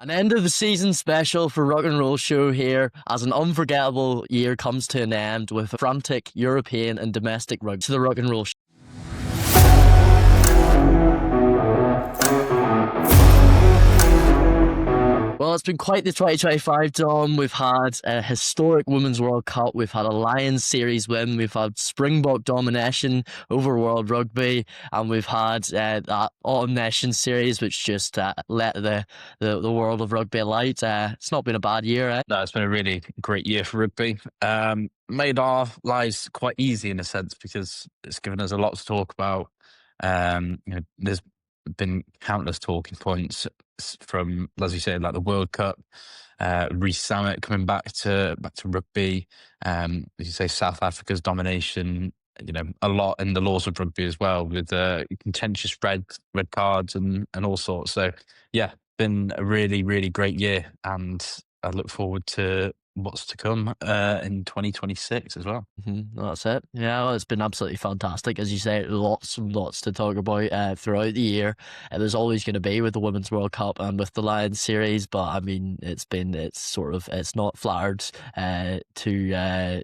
An end of the season special for Ruck and Roll Show here as an unforgettable year comes to an end with frantic European and domestic rugby to the Ruck and Roll Show. Well, it's been quite the 2025, Dom. We've had a historic Women's World Cup. We've had a Lions Series win. We've had Springbok domination over World Rugby. And we've had that Autumn Nations Series, which just let the world of rugby alight. It's not been a bad year, eh? No, it's been a really great year for rugby. Made our lives quite easy in a sense because it's given us a lot to talk about. There's been countless talking points from, as you say, like the World Cup, Reece Samet coming back to rugby. As you say, South Africa's domination. A lot in the laws of rugby as well, with contentious red cards and all sorts. So yeah, been a really, really great year, and I look forward to what's to come in 2026 as well. That's it. Yeah, well, it's been absolutely fantastic. As you say, lots and lots to talk about throughout the year. There's always going to be with the Women's World Cup and with the Lions Series, but I mean, it's not flattered to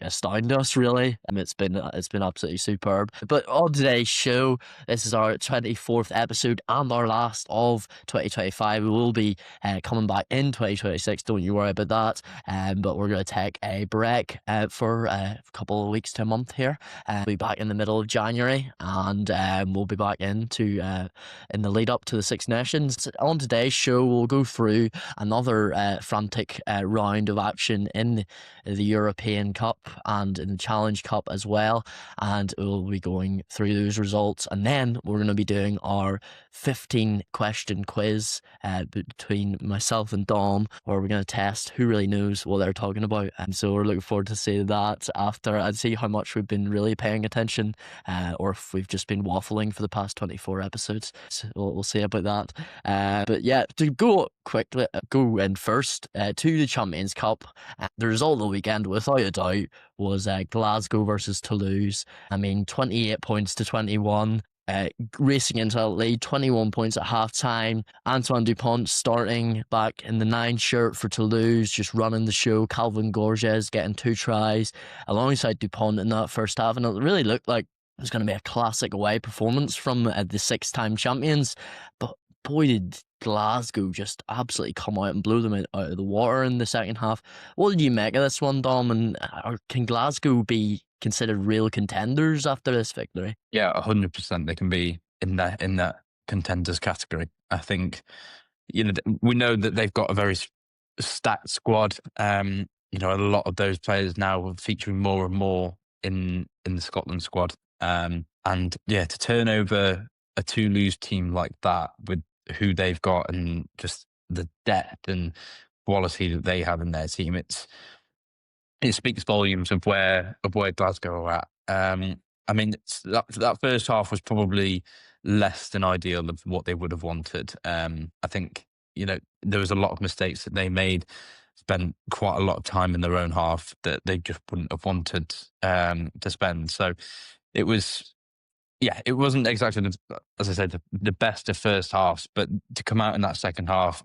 astound us really. It's been absolutely superb. But on today's show, this is our 24th episode and our last of 2025. We will be coming back in 2026. Don't you worry about that. But we're going to take a break for a couple of weeks to a month here. We'll be back in the middle of January, and we'll be back in the lead up to the Six Nations. On today's show, we'll go through another frantic round of action in the European Cup and in the Challenge Cup as well, and we'll be going through those results, and then we're going to be doing our 15-question quiz between myself and Dom, where we're going to test who really knows what they're talking about. And so we're looking forward to see that after and see how much we've been really paying attention, or if we've just been waffling for the past 24 episodes. So we'll see about that. But yeah, to go in first to the Champions Cup. The result of the weekend, without a doubt, was Glasgow versus Toulouse. I mean, 28 points to 21. Racing into a lead, 21 points at half-time. Antoine Dupont starting back in the 9 shirt for Toulouse, just running the show. Calvin Gorges getting 2 tries alongside Dupont in that first half, and it really looked like it was going to be a classic away performance from the 6-time champions. But boy, did Glasgow just absolutely come out and blow them out of the water in the second half. What did you make of this one, Dom? And can Glasgow be considered real contenders after this victory? Yeah, 100%. They can be in that contenders category. I think we know that they've got a very stacked squad. A lot of those players now are featuring more and more in the Scotland squad. And yeah, to turn over a Toulouse team like that with who they've got and just the depth and quality that they have in their team, it speaks volumes of where Glasgow are at. I mean, that first half was probably less than ideal of what they would have wanted. I think there was a lot of mistakes that they made. Spent quite a lot of time in their own half that they just wouldn't have wanted to spend. So it was. Yeah, it wasn't exactly, as I said, the best of first halves, but to come out in that second half,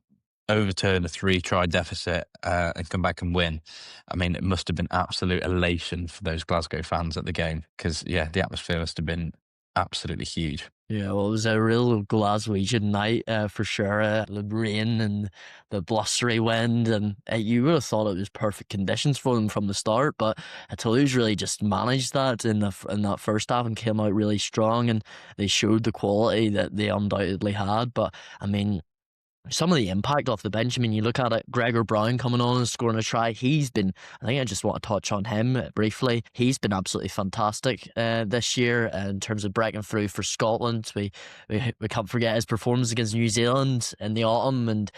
overturn a 3-try deficit and come back and win, I mean, it must have been absolute elation for those Glasgow fans at the game because, yeah, the atmosphere must have been absolutely huge. Yeah, well, it was a real Glaswegian night for sure. The rain and the blustery wind, and you would have thought it was perfect conditions for them from the start. But Toulouse really just managed that in that first half and came out really strong, and they showed the quality that they undoubtedly had. But I mean, some of the impact off the bench, I mean, you look at it, Gregor Brown coming on and scoring a try. I think I just want to touch on him briefly. He's been absolutely fantastic this year in terms of breaking through for Scotland. We can't forget his performance against New Zealand in the autumn. And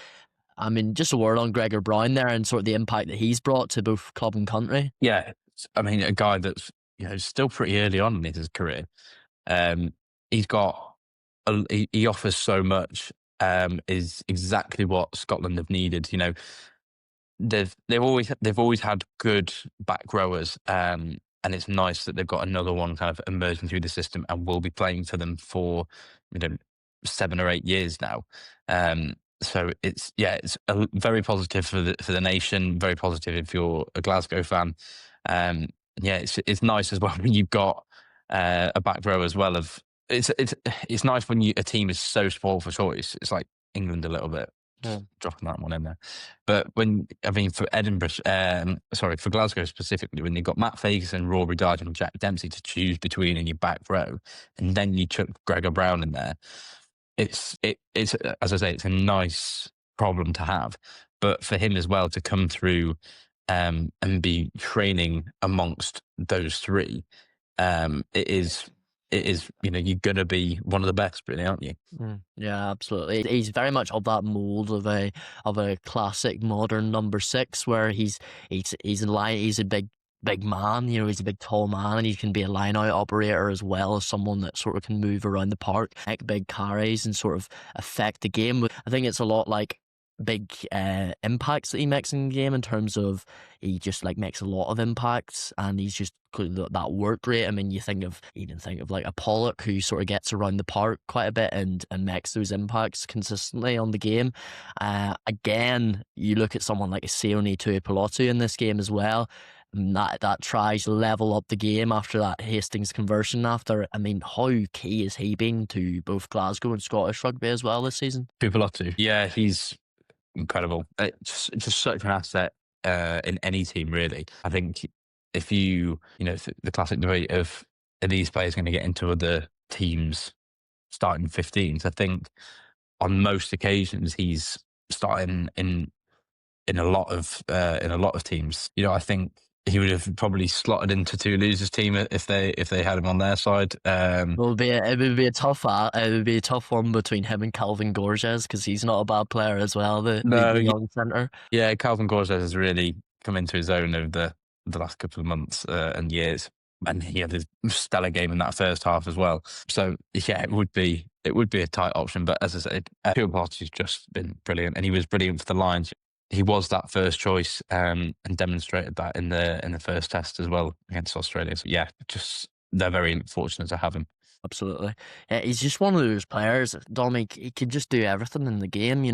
I mean, just a word on Gregor Brown there and sort of the impact that he's brought to both club and country. Yeah, I mean, a guy that's still pretty early on in his career. He offers so much. Is exactly what Scotland have needed. They've always had good back rowers, and it's nice that they've got another one kind of emerging through the system and will be playing for them for 7 or 8 years now. So it's very positive for the nation, very positive if you're a Glasgow fan. Um, yeah, it's nice as well when you've got a back row as well. It's nice when a team is so spoiled for choice. It's like England a little bit, Yeah. just dropping that one in there. But for Edinburgh, for Glasgow specifically, when you've got Matt Fagerson, Rory Darge, and Jack Dempsey to choose between in your back row, and then you chuck Gregor Brown in there, it's as I say, it's a nice problem to have. But for him as well to come through and be training amongst those three, it is you're gonna be one of the best, really, aren't you? Yeah, absolutely. He's very much of that mold of a classic modern number six, where he's in line. He's a big man. He's a big tall man, and he can be a line out operator as well as someone that sort of can move around the park, make big carries, and sort of affect the game. I think it's a lot like big impacts that he makes in the game, in terms of he just like makes a lot of impacts, and he's just that work rate. I mean, you think of like a Pollock, who sort of gets around the park quite a bit and makes those impacts consistently on the game. Again, you look at someone like a Sione Tuipulotu in this game as well. That tries to level up the game after that Hastings conversion. I mean, how key has he been to both Glasgow and Scottish rugby as well this season? Tuipulotu, yeah, he's incredible. It's just such an asset in any team, really. I think if the classic debate of, are these players going to get into other teams starting 15s? I think on most occasions he's starting in a lot of teams. I think he would have probably slotted into Toulouse's team if they had him on their side. It would be a tough one between him and Calvin Gorges, because he's not a bad player as well. The young centre. Yeah, Calvin Gorges has really come into his own over the last couple of months and years, and he had his stellar game in that first half as well. So yeah, it would be a tight option. But as I said, Tuipulotu's just been brilliant, and he was brilliant for the Lions. He was that first choice and demonstrated that in the first test as well against Australia. So yeah, just they're very fortunate to have him. Absolutely. Yeah, he's just one of those players, Dominic. He can just do everything in the game.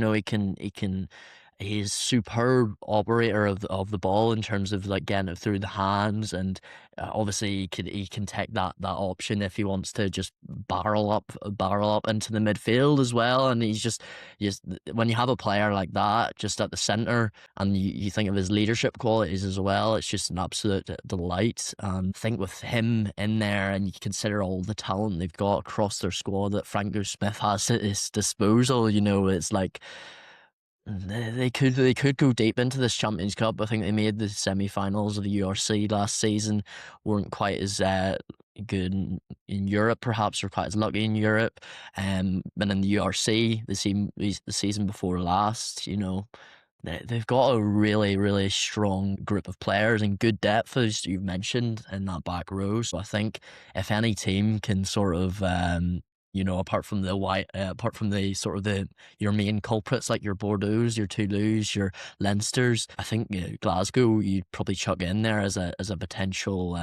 He's superb operator of the ball, in terms of like getting it through the hands, and obviously he can take that option if he wants to just barrel up into the midfield as well. And he's just when you have a player like that just at the centre, and you think of his leadership qualities as well, it's just an absolute delight. I think with him in there, and you consider all the talent they've got across their squad that Franco Smith has at his disposal, it's like they could go deep into this Champions Cup. I think they made the semi-finals of the URC last season, weren't quite as good in Europe, perhaps, or quite as lucky in Europe. But in the URC, the season before last, they've got a really, really strong group of players and good depth, as you've mentioned, in that back row. So I think if any team can sort of apart from your main culprits like your Bordeaux, your Toulouse, your Leinsters, I think Glasgow you'd probably chuck in there as a potential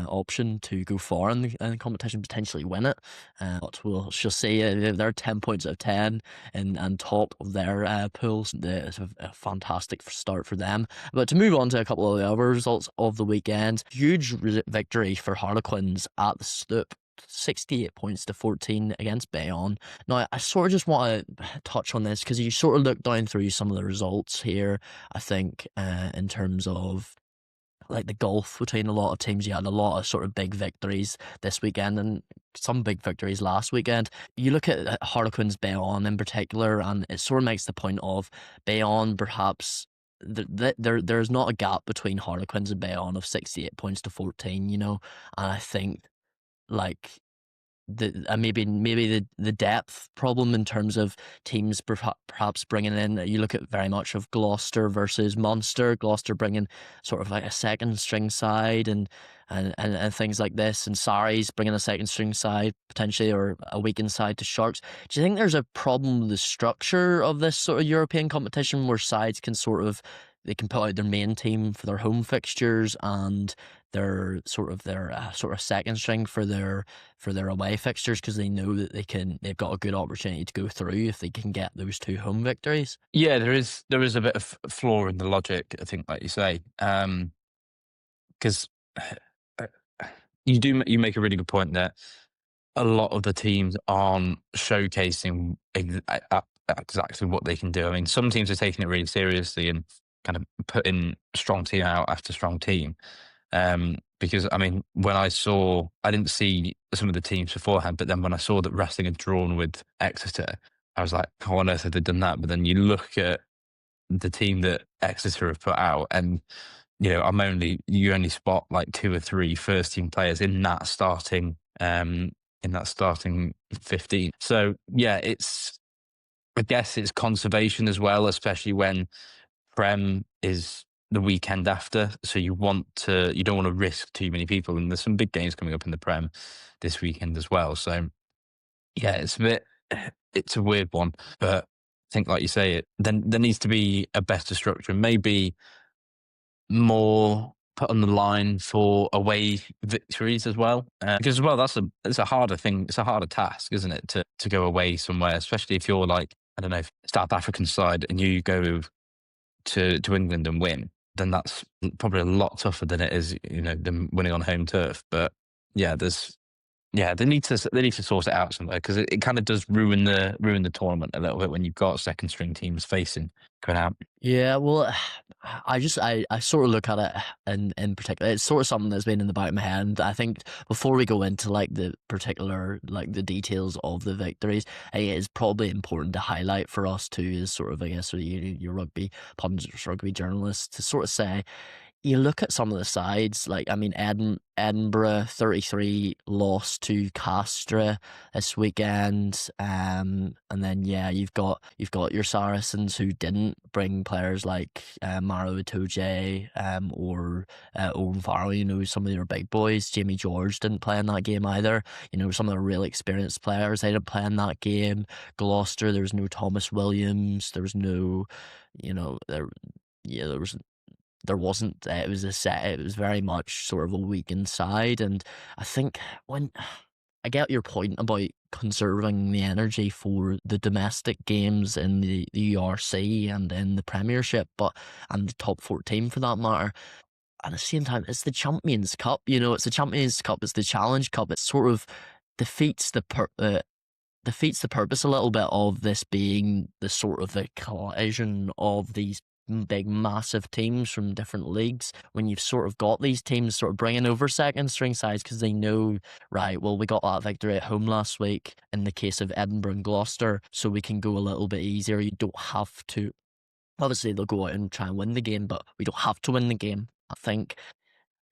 option to go far in the competition, potentially win it. But we'll just say they're 10 points out of 10 and top of their pools. It's a fantastic start for them. But to move on to a couple of the other results of the weekend, huge victory for Harlequins at the Stoop. 68 points to 14 against Bayonne. Now, I sort of just want to touch on this, because you sort of look down through some of the results here, I think, in terms of like the gulf between a lot of teams. You had a lot of sort of big victories this weekend and some big victories last weekend. You look at Harlequins Bayonne in particular, and it sort of makes the point of Bayonne perhaps there's not a gap between Harlequins and Bayonne of 68 points to 14, and I think like maybe the depth problem in terms of teams perhaps bringing in. You look at very much of Gloucester versus Munster. Gloucester bringing sort of like a second string side and things like this, and Sarries bringing a second string side potentially, or a weakened side to Sharks. Do you think there's a problem with the structure of this sort of European competition, where sides can sort of they can put out their main team for their home fixtures and their sort of second string for their away fixtures, because they know that they've got a good opportunity to go through if they can get those two home victories. Yeah, there is a bit of flaw in the logic, I think, like you say, because you make a really good point that a lot of the teams aren't showcasing exactly what they can do. I mean, some teams are taking it really seriously and kind of putting strong team out after strong team. Because I mean, I didn't see some of the teams beforehand, but then when I saw that Wrestling had drawn with Exeter, I was like, how on earth have they done that? But then you look at the team that Exeter have put out, and you only spot like two or three first team players in that starting 15. So yeah, I guess it's conservation as well, especially when Prem is the weekend after. So you don't want to risk too many people, and there's some big games coming up in the Prem this weekend as well. So yeah, it's a weird one, but I think, like you say, then there needs to be a better structure, and maybe more put on the line for away victories as well. Because as well, it's a harder thing. It's a harder task, isn't it, to go away somewhere, especially if you're like, I don't know, South African side and you go to England and win. Then that's probably a lot tougher than it is, them winning on home turf. But yeah, they need to sort it out somewhere, because it kind of does ruin the tournament a little bit when you've got second string teams going out. Yeah, well, I sort of look at it in particular. It's sort of something that's been in the back of my head. And I think before we go into like the particular, like the details of the victories, I think it is probably important to highlight for us too, as sort of, I guess, your rugby pundits, rugby journalists, to sort of say, you look at some of the sides, like, I mean, Edinburgh 33 lost to Castra this weekend, and then yeah, you've got your Saracens, who didn't bring players like Maro Itoje or Owen Farrell, some of your big boys. Jamie George didn't play in that game either. Some of the really experienced players, they didn't play in that game. Gloucester, there was no Thomas Williams, there was no, there wasn't. It was it was very much sort of a weakened side, and I think when I get your point about conserving the energy for the domestic games in the URC and in the Premiership, and the top 14 for that matter. At the same time, it's the Champions Cup. It's the Champions Cup. It's the Challenge Cup. It sort of defeats the purpose a little bit of this being the sort of the collision of these big massive teams from different leagues, when you've sort of got these teams sort of bringing over second string sides because they know, right, well, we got that victory at home last week in the case of Edinburgh and Gloucester, so we can go a little bit easier. You don't have to, obviously they'll go out and try and win the game, but we don't have to win the game. I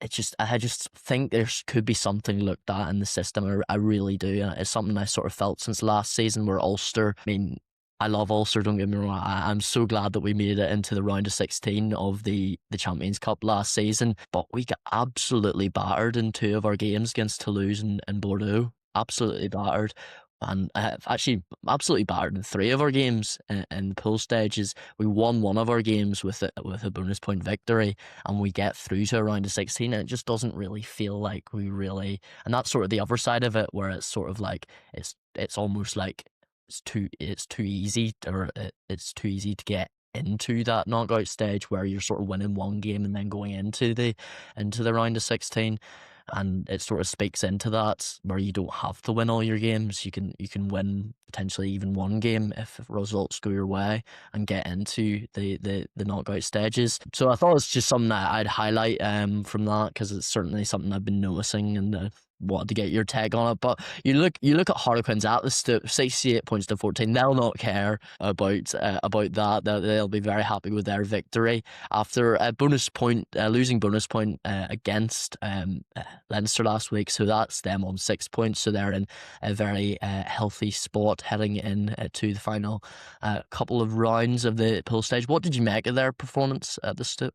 just think there could be something looked at in the system. I really do. And it's something I sort of felt since last season, where Ulster, I mean, I love Ulster, don't get me wrong. I'm so glad that we made it into the round of 16 of the Champions Cup last season, but we got absolutely battered in two of our games against Toulouse and Bordeaux. Absolutely battered. And actually absolutely battered in three of our games in the pool stages. We won one of our games with a bonus point victory, and we get through to a round of 16, and it just doesn't really feel like we really. And that's sort of the other side of it, where it's sort of like it's almost like it's too easy, or it's too easy to get into that knockout stage where you're sort of winning one game and then going into the round of 16. And it sort of speaks into that, where you don't have to win all your games. You can win potentially even one game if results go your way and get into the knockout stages. So I thought it's just something that I'd highlight from that, because it's certainly something I've been noticing, and wanted to get your take on it. But you look at Harlequins at the 68 points to 14. They'll not care about that. They'll be very happy with their victory after a losing bonus point against Leinster last week. So that's them on 6 points. So they're in a very healthy spot heading in to the final couple of rounds of the pool stage. What did you make of their performance at the Stoop?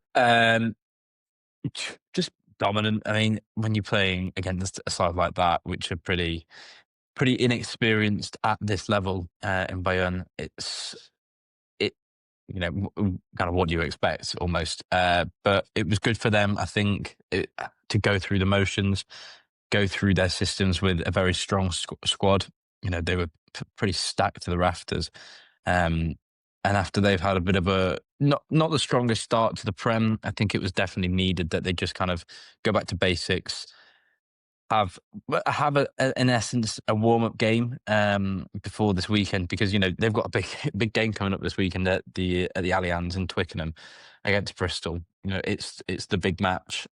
Just dominant. I mean, when you're playing against a side like that, which are pretty inexperienced at this level in Bayonne, kind of what you expect almost. But it was good for them, I think, to go through the motions, go through their systems with a very strong squad. They were pretty stacked to the rafters. And after they've had a bit of a not the strongest start to the Prem, I think it was definitely needed that they just kind of go back to basics, have in essence a warm up game before this weekend, because they've got a big game coming up this weekend at the Allianz in Twickenham against Bristol. It's the big match.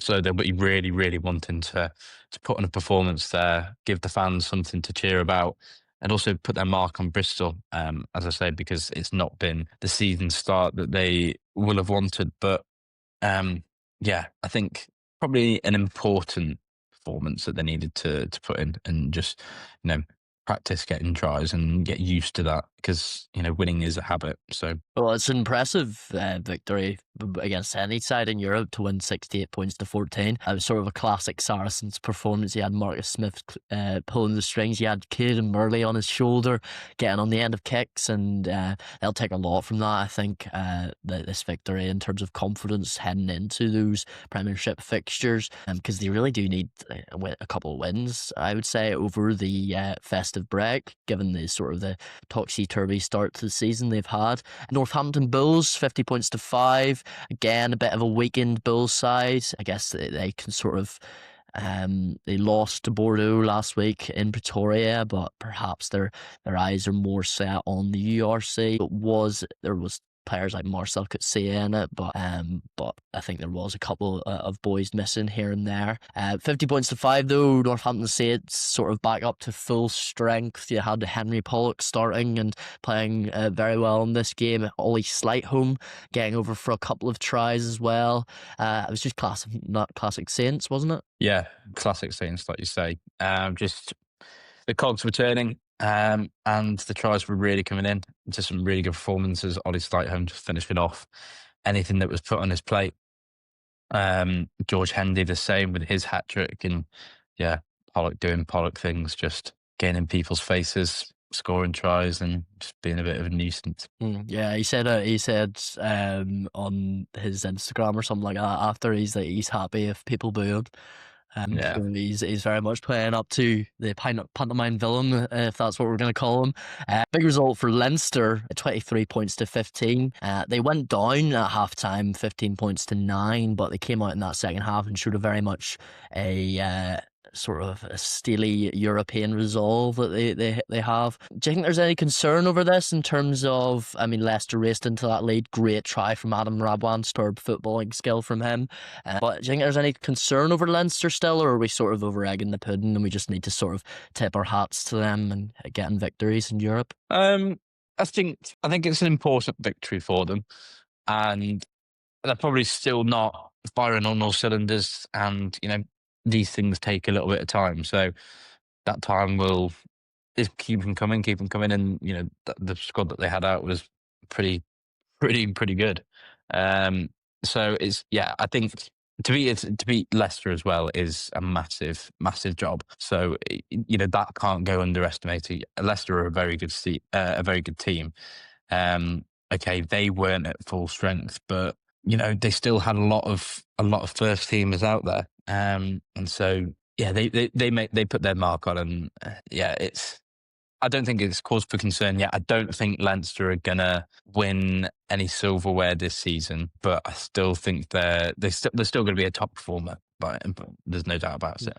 So they'll be really, really wanting to put on a performance there, give the fans something to cheer about, and also put their mark on Bristol, as I said, because it's not been the season start that they will have wanted. But yeah, I think probably an important performance that they needed to put in, and just practice getting tries and get used to that, because winning is a habit. So Well, it's an impressive victory against any side in Europe to win 68 points to 14. It was sort of a classic Saracens performance. You had Marcus Smith pulling the strings. You had Kieran Murley on his shoulder, getting on the end of kicks, and they'll take a lot from that, I think, this victory in terms of confidence heading into those Premiership fixtures, because they really do need a couple of wins, I would say, over the festive break, given the sort of the topsy-turvy start to the season they've had. Northampton Bulls, 50 points to 5. Again, a bit of a weakened Bulls side. I guess they can sort of... they lost to Bordeaux last week in Pretoria, but perhaps their eyes are more set on the URC. There was players like Marcel Coetzee in it, but I think there was a couple of boys missing here and there. 50 points to 5 though. Northampton Saints sort of back up to full strength. You had Henry Pollock starting and playing very well in this game. Ollie Slightholme getting over for a couple of tries as well. It was just classic Saints, wasn't it? yeah, classic Saints, like you say. Just the cogs were turning, and the tries were really coming in. Just some really good performances. Ollie Slightholme just finishing off anything that was put on his plate. George Hendy the same with his hat trick, and yeah, Pollock doing Pollock things, just getting in people's faces, scoring tries, and just being a bit of a nuisance. Yeah, he said on his Instagram or something like that after, he's happy if people boo him. Yeah. So he's very much playing up to the pantomime villain, if that's what we're going to call him. Big result for Leinster, 23 points to 15. They went down at half-time, 15 points to 9, but they came out in that second half and showed a very much a sort of a steely European resolve that they have. Do you think there's any concern over this in terms of, I mean, Leicester raced into that lead, great try from Adam Rabwan, superb footballing skill from him, but do you think there's any concern over Leinster still, or are we sort of over egging the pudding and we just need to sort of tip our hats to them and getting victories in Europe? I think it's an important victory for them, and they're probably still not firing on all cylinders, and these things take a little bit of time. So that time is keep them coming, and the squad that they had out was pretty good. So I think to beat Leicester as well is a massive job. So that can't go underestimated. Leicester are a very good team. Okay, they weren't at full strength, but they still had a lot of first teamers out there. And so they put their mark on, and I don't think it's cause for concern yet. I don't think Leinster are gonna win any silverware this season, but I still think they're still going to be a top performer. But there's no doubt about it.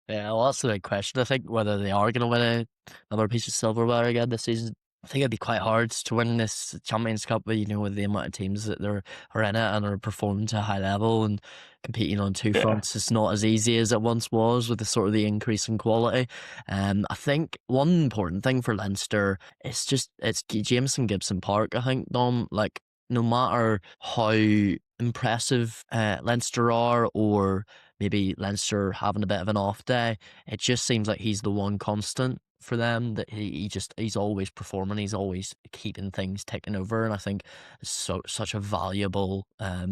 Yeah, well, that's the big question. I think whether they are going to win another piece of silverware again this season. I think it'd be quite hard to win this Champions Cup, with the amount of teams that are in it and are performing to a high level and competing on two fronts. It's not as easy as it once was with the sort of the increase in quality. I think one important thing for Leinster is it's Jameson Gibson Park. I think, Dom, like, no matter how impressive Leinster are, or maybe Leinster having a bit of an off day, it just seems like he's the one constant. for them. That he's always performing. He's always keeping things ticking over, and I think such a valuable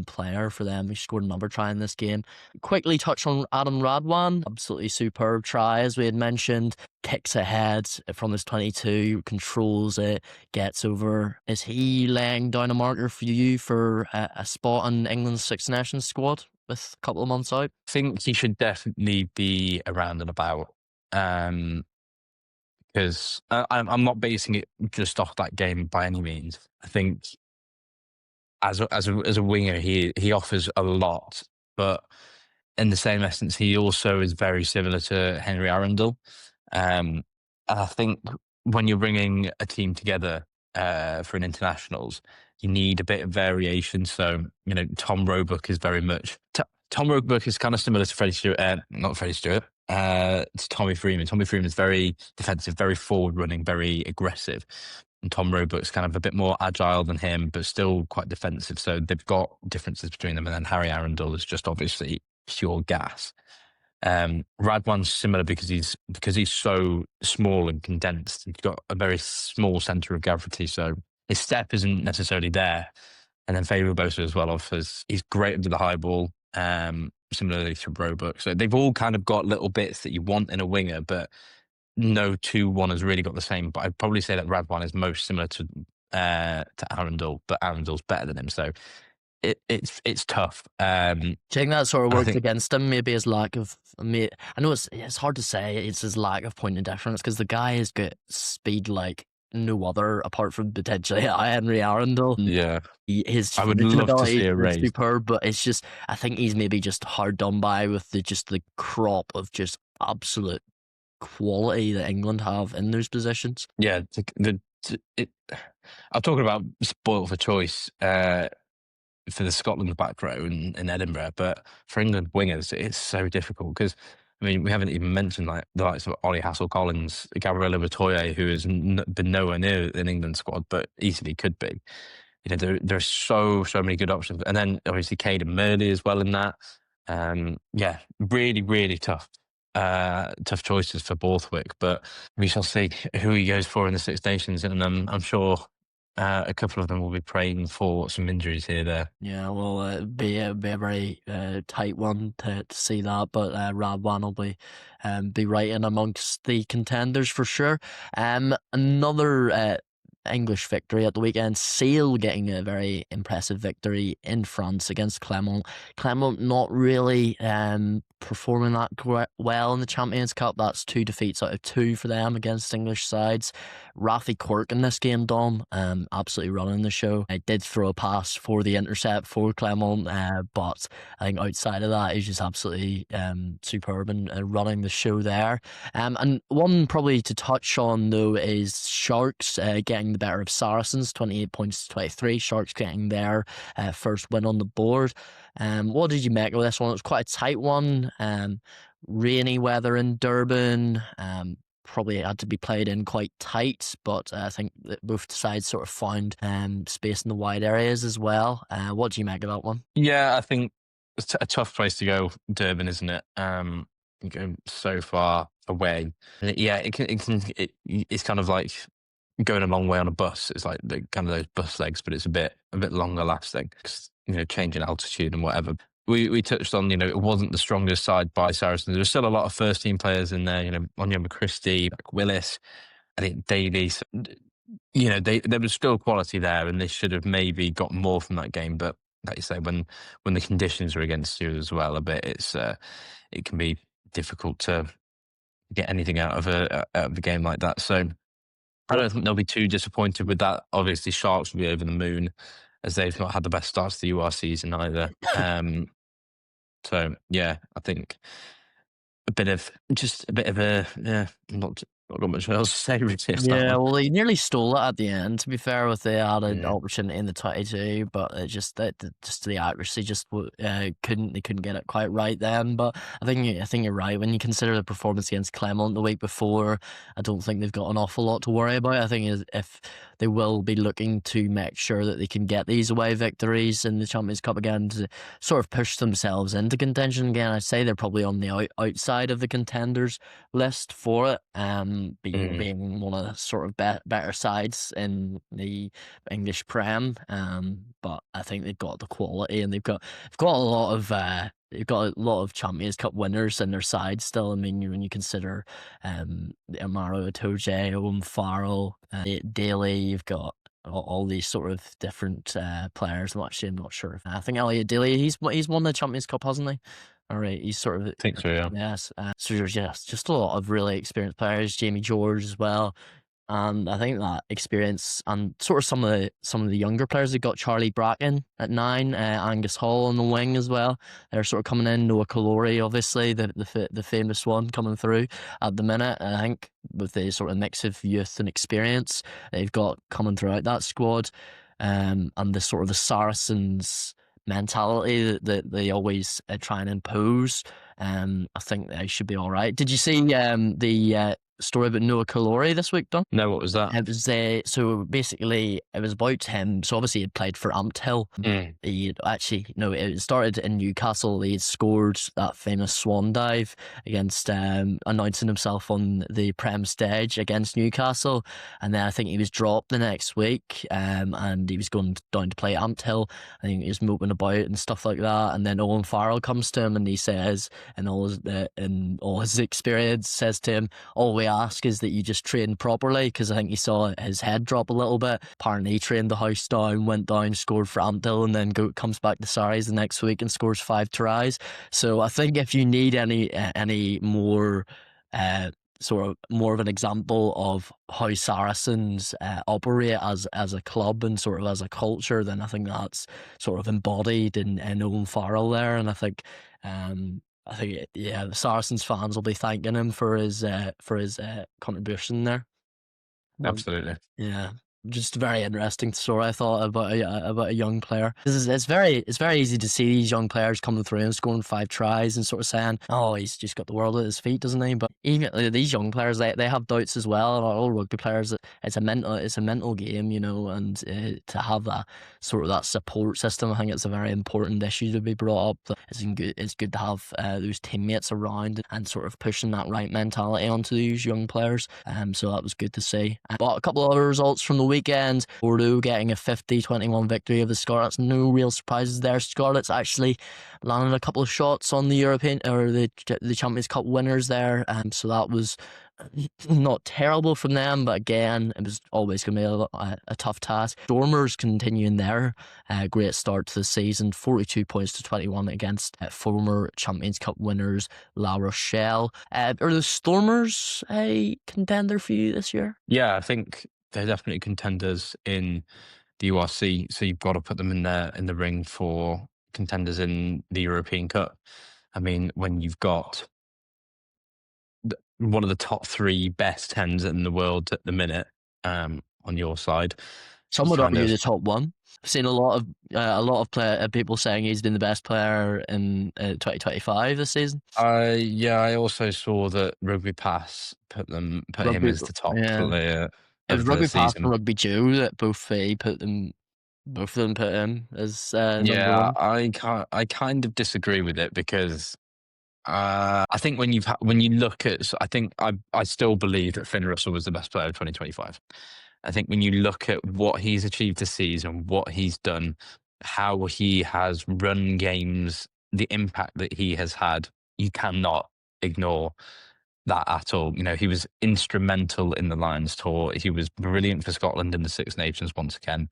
player for them. He scored another try in this game. Quickly touch on Adam Radwan. Absolutely superb try, as we had mentioned. Kicks ahead from his 22, controls it, gets over. Is he laying down a marker for you for a spot in England's Six Nations squad with a couple of months out? I think he should definitely be around and about. Because I'm not basing it just off that game by any means. I think as a winger, he offers a lot, but in the same essence, he also is very similar to Henry Arundel. And I think when you're bringing a team together for an internationals, you need a bit of variation. So, Tom Roebuck is very much Tom Roebuck is kind of similar to Freddie Stewart, not Freddie Stewart, to Tommy Freeman. Tommy Freeman is very defensive, very forward running, very aggressive. And Tom Roebuck's kind of a bit more agile than him, but still quite defensive. So they've got differences between them. And then Harry Arundel is just obviously pure gas. Radwan's similar because he's so small and condensed. He's got a very small centre of gravity, so his step isn't necessarily there. And then Faye Bosa as well offers. He's great under the high ball, similarly to Roebuck. So they've all kind of got little bits that you want in a winger, but no 2-1 has really got the same. But I'd probably say that Radwan is most similar to Arundel, but Arundel's better than him. So it's tough. Do you think that sort of works against him? Maybe his lack of. I know it's hard to say. It's his lack of point of difference because the guy has got speed like no other apart from potentially Henry Arundel. Yeah, I would love to see a race. Superb, but it's just I think he's maybe just hard done by with the crop of just absolute quality that England have in those positions. Yeah, I'm talking about spoiled for choice. For the Scotland back row in Edinburgh, but for England wingers, it's so difficult because, we haven't even mentioned like the likes of Ollie Hassel-Collins, Gabriella Batoye, who has been nowhere near an England squad, but easily could be. There are so many good options. And then obviously Caden Murley as well in that. Yeah, really, really tough choices for Borthwick, but we shall see who he goes for in the Six Nations, and I'm sure a couple of them will be praying for some injuries here there. Yeah, well, it'd be a very tight one to see that, but Radwan will be right in amongst the contenders for sure. Another English victory at the weekend. Sale getting a very impressive victory in France against Clermont. Clermont not really performing that well in the Champions Cup. That's 2 defeats out of 2 for them against English sides. Rafi Quirk in this game, Dom, absolutely running the show. I did throw a pass for the intercept for Clermont, but I think outside of that, he's just absolutely superb and running the show there. And one probably to touch on, though, is Sharks getting the better of Saracens, 28 points to 23. Sharks getting their first win on the board. What did you make of this one? It was quite a tight one. Rainy weather in Durban. Probably had to be played in quite tight, but I think that both sides sort of found space in the wide areas as well. What do you make of that one? Yeah, I think it's a tough place to go, Durban, isn't it? You go so far away. Yeah, it's kind of like going a long way on a bus. It's like kind of those bus legs, but it's a bit longer lasting. Changing altitude and whatever. We touched on, it wasn't the strongest side by Saracens. There was still a lot of first team players in there, Onyema Christie, Willis, I think Daly. There was still quality there, and they should have maybe got more from that game. But like you say, when the conditions are against you as well a bit, it can be difficult to get anything out of a game like that. So I don't think they'll be too disappointed with that. Obviously, Sharks will be over the moon, as they've not had the best start to the UR season either. So yeah, I think a bit of not got much else to say really. Yeah, well, they nearly stole it at the end. To be fair, with the added opportunity in the 22, but it just the accuracy just couldn't get it quite right then. But I think you're right when you consider the performance against Clermont the week before. I don't think they've got an awful lot to worry about. I think if they will be looking to make sure that they can get these away victories in the Champions Cup again to sort of push themselves into contention again. I'd say they're probably on the outside of the contenders list for it. being one of the sort of better sides in the English Prem. But I think they've got the quality, and they've got a lot of Champions Cup winners in their side still. I mean, when you consider Amaro Itoje, Owen Farrell, Daly, you've got all these sort of different players. I'm not sure. I think Elliot Daly, he's won the Champions Cup, hasn't he? All right, he's sort of. I think so, yeah. Yes. So there's just a lot of really experienced players. Jamie George as well. And I think that experience and sort of some of the younger players, they've got Charlie Bracken at 9, Angus Hall on the wing as well. They're sort of coming in. Noah Kalori, obviously, the famous one coming through at the minute. I think with the sort of mix of youth and experience they've got coming throughout that squad, and the sort of the Saracens mentality that they always try and impose. I think they should be all right. Did you see the story about Noah Kalori this week, Don? No, what was that? It was so basically it was about him. So obviously he'd played for Ampthill. He actually it started in Newcastle. He'd scored that famous swan dive against announcing himself on the Prem stage against Newcastle, and then I think he was dropped the next week, and he was going down to play Ampthill. I think he was moping about and stuff like that, and then Owen Farrell comes to him and he says, in all his experience, says to him, all we ask is that you just train properly, because I think he saw his head drop a little bit. Apparently he trained the house down, went down, scored for Ampthill, and then comes back to Saris the next week and scores 5 tries. So I think if you need any more sort of more of an example of how Saracens operate as a club and sort of as a culture, then I think that's sort of embodied in Owen Farrell there. And I think the Saracens fans will be thanking him for his contribution there. Absolutely. Yeah, just a very interesting story, I thought, about a young player. It's very easy to see these young players coming through and scoring 5 tries and sort of saying, oh, he's just got the world at his feet, doesn't he? But even these young players, they have doubts as well. And all rugby players, it's a mental game, and to have that support system, I think it's a very important issue to be brought up. It's good to have those teammates around and sort of pushing that right mentality onto these young players. So that was good to see. But a couple of other results from the weekend: Bordeaux getting a 50-21 victory of the Scarlets. No real surprises there. Scarlets actually landed a couple of shots on the European or the Champions Cup winners there. So that was not terrible from them, but again, it was always going to be a tough task. Stormers continuing their great start to the season, 42 points to 21 against former Champions Cup winners La Rochelle. Are the Stormers a contender for you this year? Yeah, I think they're definitely contenders in the URC, so you've got to put them in the ring for contenders in the European Cup. I mean, when you've got one of the top 3 best 10s in the world at the minute on your side, some would argue the top 1. I've seen a lot of people saying he's been the best player in 2025 this season. I also saw that Rugby Pass put him as the top player. It was Rugby Pass and Rugby Joe that both of them put him as number 1. I kind of disagree with it, because I think when you look at, I think I still believe that Finn Russell was the best player of 2025. I think when you look at what he's achieved this season, what he's done, how he has run games, the impact that he has had, you cannot ignore that at all. He was instrumental in the Lions tour. He was brilliant for Scotland in the Six Nations once again.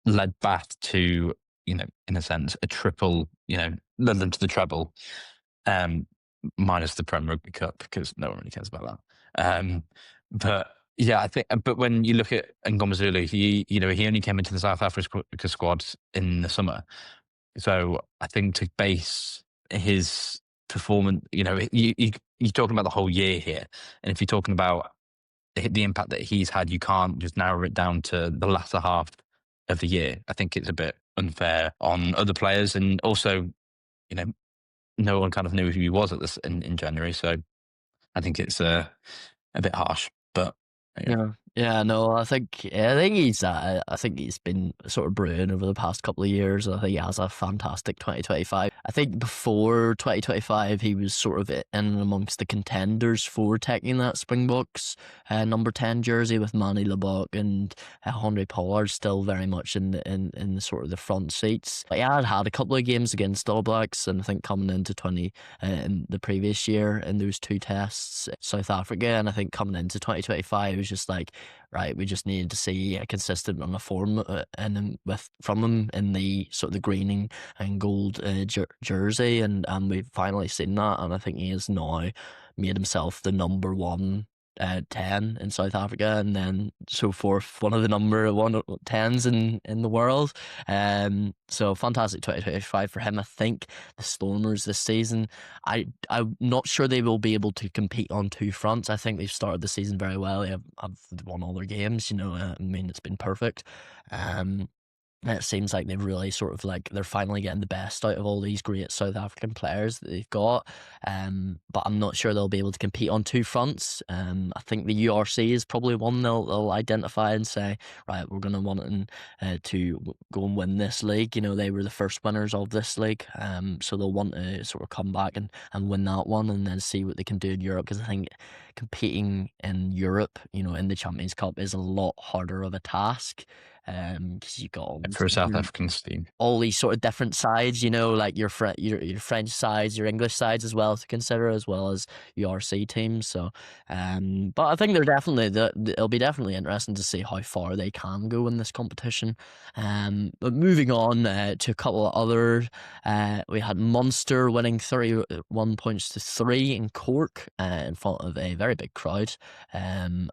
Led Bath to, in a sense, a triple, led them to the treble. Minus the Prem Rugby Cup, because no one really cares about that. But yeah, I think. But when you look at Ngomazulu, he only came into the South Africa squad in the summer. So I think to base his performance, you're talking about the whole year here, and if you're talking about the impact that he's had, you can't just narrow it down to the latter half of the year. I think it's a bit unfair on other players, and also, no one kind of knew who he was at this in January, so I think it's a bit harsh. But yeah, Yeah, no, I think he's been sort of brewing over the past couple of years. I think he has a fantastic 2025. I think before 2025, he was sort of in amongst the contenders for taking that Springboks number 10 jersey with Manny Lebok and Henry Pollard still very much in the sort of the front seats. But he had a couple of games against All Blacks, and I think coming into 20 in the previous year in those two tests, South Africa, and I think coming into 2025, it was just like, right, we just needed to see a consistent run of form from him in the sort of the green and gold jersey, and we've finally seen that, and I think he has now made himself the number one 10 in South Africa, and then so forth, one of the number one tens in the world. So fantastic 2025 for him. I think the Stormers this season, I'm not sure they will be able to compete on two fronts. I think they've started the season very well. They have won all their games. I mean, it's been perfect. It seems like they've really sort of like they're finally getting the best out of all these great South African players that they've got. But I'm not sure they'll be able to compete on two fronts. I think the URC is probably one they'll identify and say, right, we're going to want to go and win this league. They were the first winners of this league. So they'll want to sort of come back and win that one and then see what they can do in Europe. Because I think competing in Europe, in the Champions Cup is a lot harder of a task. Because you got for a South African team, all these sort of different sides, like your French sides, your English sides as well to consider, as well as URC teams. So, but I think it'll be definitely interesting to see how far they can go in this competition. But moving on to a couple of other, we had Munster winning 31 points to 3 in Cork in front of a very big crowd. And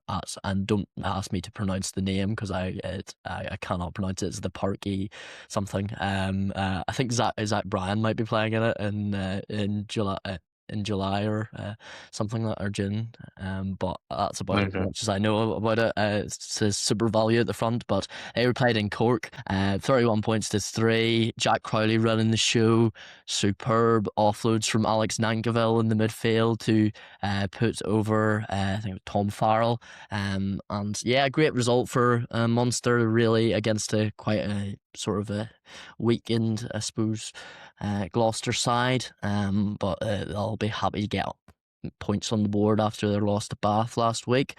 don't ask me to pronounce the name because I cannot pronounce it. It's the Parky something. I think Zach Bryan might be playing in it in July. In July or something like or June, but that's about as much as I know about it. It says Super Value at the front, but they were played in Cork. 31 points to 3. Jack Crowley running the show. Superb offloads from Alex Nankivell in the midfield to put over I think Tom Farrell. And yeah, great result for Munster, really, against quite a sort of a weakened, I suppose, Gloucester side. But they'll be happy to get points on the board after their loss to Bath last week.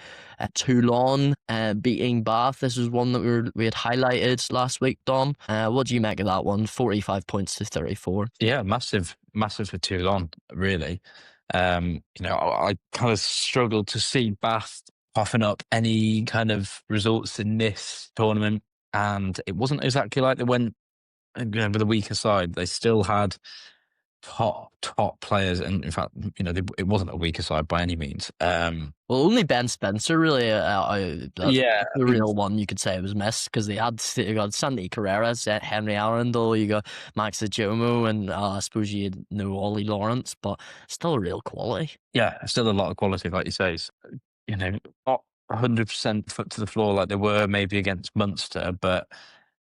Toulon beating Bath. This was one that we had highlighted last week, Dom. What do you make of that one? 45 points to 34. Yeah, massive for Toulon, really. I kind of struggled to see Bath puffing up any kind of results in this tournament, and it wasn't exactly like they went with a weaker side. They still had top players, and in fact, it wasn't a weaker side by any means. Well, only Ben Spencer really, the real one you could say was missed, because you got Sandy Carreras, Henry Arundel, you got Max Ajomo, and I suppose you know Ollie Lawrence, but still real quality. Yeah, still a lot of quality, like you say. Not 100% foot to the floor like they were maybe against Munster, but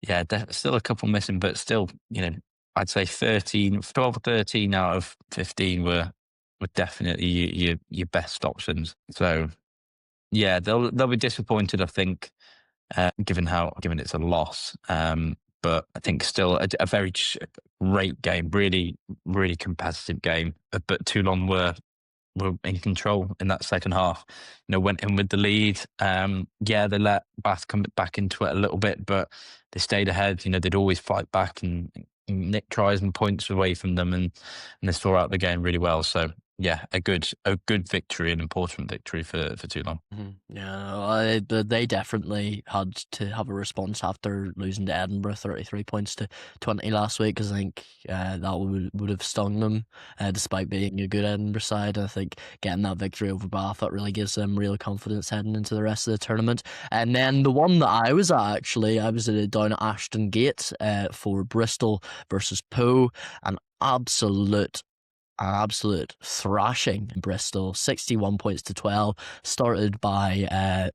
yeah, still a couple missing, but still, I'd say 12 or 13 out of 15 were definitely your best options. So yeah, they'll be disappointed, I think, given it's a loss. But I think still a very great game, really, really competitive game. But Toulon were in control in that second half. Went in with the lead. Yeah, they let Bath come back into it a little bit, but they stayed ahead. They'd always fight back and nick tries and points away from them, and they saw out the game really well. So yeah, a good victory, an important victory for Toulon. Mm-hmm. Yeah, they definitely had to have a response after losing to Edinburgh 33 points to 20 last week, because I think that would have stung them, despite being a good Edinburgh side. I think getting that victory over Bath, that really gives them real confidence heading into the rest of the tournament. And then the one that I was at, down at Ashton Gate for Bristol versus Poe, an absolute thrashing in Bristol, 61 points to 12, started by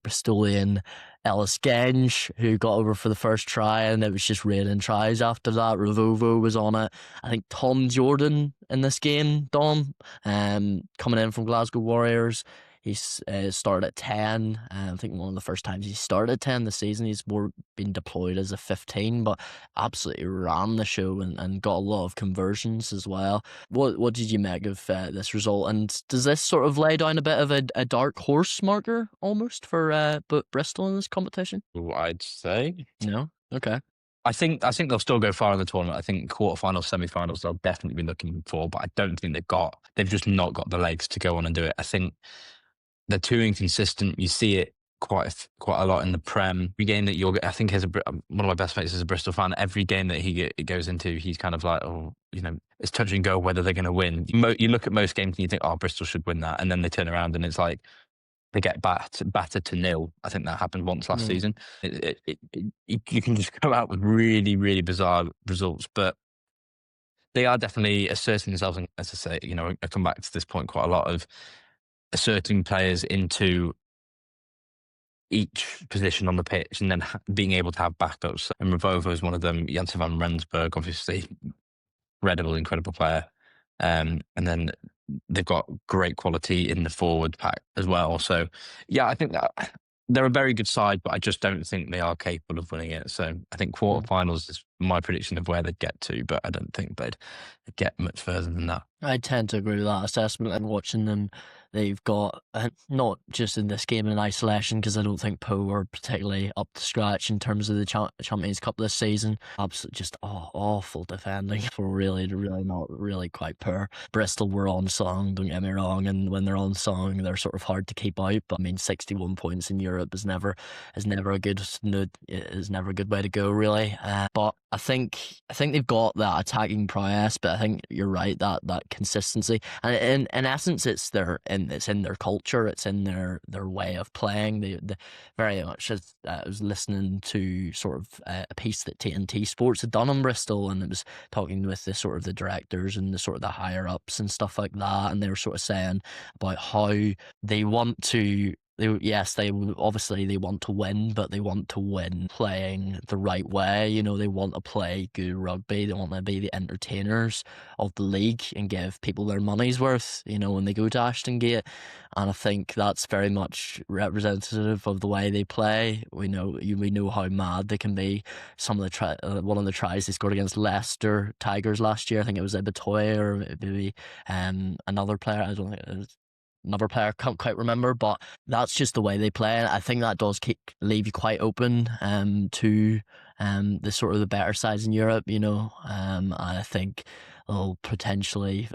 Bristolian Ellis Genge, who got over for the first try, and it was just raining tries after that. Ravovo was on it. I think Tom Jordan in this game, Dom, coming in from Glasgow Warriors, He's started at 10. I think one of the first times he started at 10 this season. He's more been deployed as a 15, but absolutely ran the show and got a lot of conversions as well. What did you make of this result? And does this sort of lay down a bit of a dark horse marker almost for Bristol in this competition? I'd say. No? Okay. I think they'll still go far in the tournament. I think quarterfinals, semi-finals, they'll definitely be looking for, but I don't think they've just not got the legs to go on and do it. I think they're too inconsistent. You see it quite a lot in the Prem. Every game that I think one of my best mates is a Bristol fan. Every game that he goes into, he's kind of like, it's touch and go whether they're going to win. You look at most games and you think, oh, Bristol should win that, and then they turn around and it's like they get battered to nil. I think that happened once last season. You can just go out with really, really bizarre results, but they are definitely asserting themselves. And as I say, I come back to this point quite a lot of asserting players into each position on the pitch and then being able to have backups. And Ravovo is one of them. Janssen van Rensburg, obviously, incredible player. And then they've got great quality in the forward pack as well. So, yeah, I think that they're a very good side, but I just don't think they are capable of winning it. So I think quarterfinals is my prediction of where they'd get to, but I don't think they'd get much further than that. I tend to agree with that assessment. And watching them, they've got, not just in this game in isolation, because I don't think Po are particularly up to scratch in terms of the Champions Cup this season. Absolutely just awful defending for really not really quite poor. Bristol were on song, don't get me wrong, and when they're on song, they're sort of hard to keep out. But I mean, 61 points in Europe is never a good way to go, really. But I think they've got that attacking prowess, but I think you're right that consistency, and in essence, it's in their culture, it's in their way of playing. They very much. I was listening to sort of a piece that TNT Sports had done on Bristol, and it was talking with the directors and the higher ups and stuff like that, and they were sort of saying about how they want to. They obviously want to win, but they want to win playing the right way. They want to play good rugby. They want to be the entertainers of the league and give people their money's worth, when they go to Ashton Gate. And I think that's very much representative of the way they play. We know how mad they can be. Some of the one of the tries they scored against Leicester Tigers last year, I think it was Ibitoye or maybe another player. I don't think it was. Another player, can't quite remember, but that's just the way they play. I think that does leave you quite open to the better sides in Europe. I think they'll potentially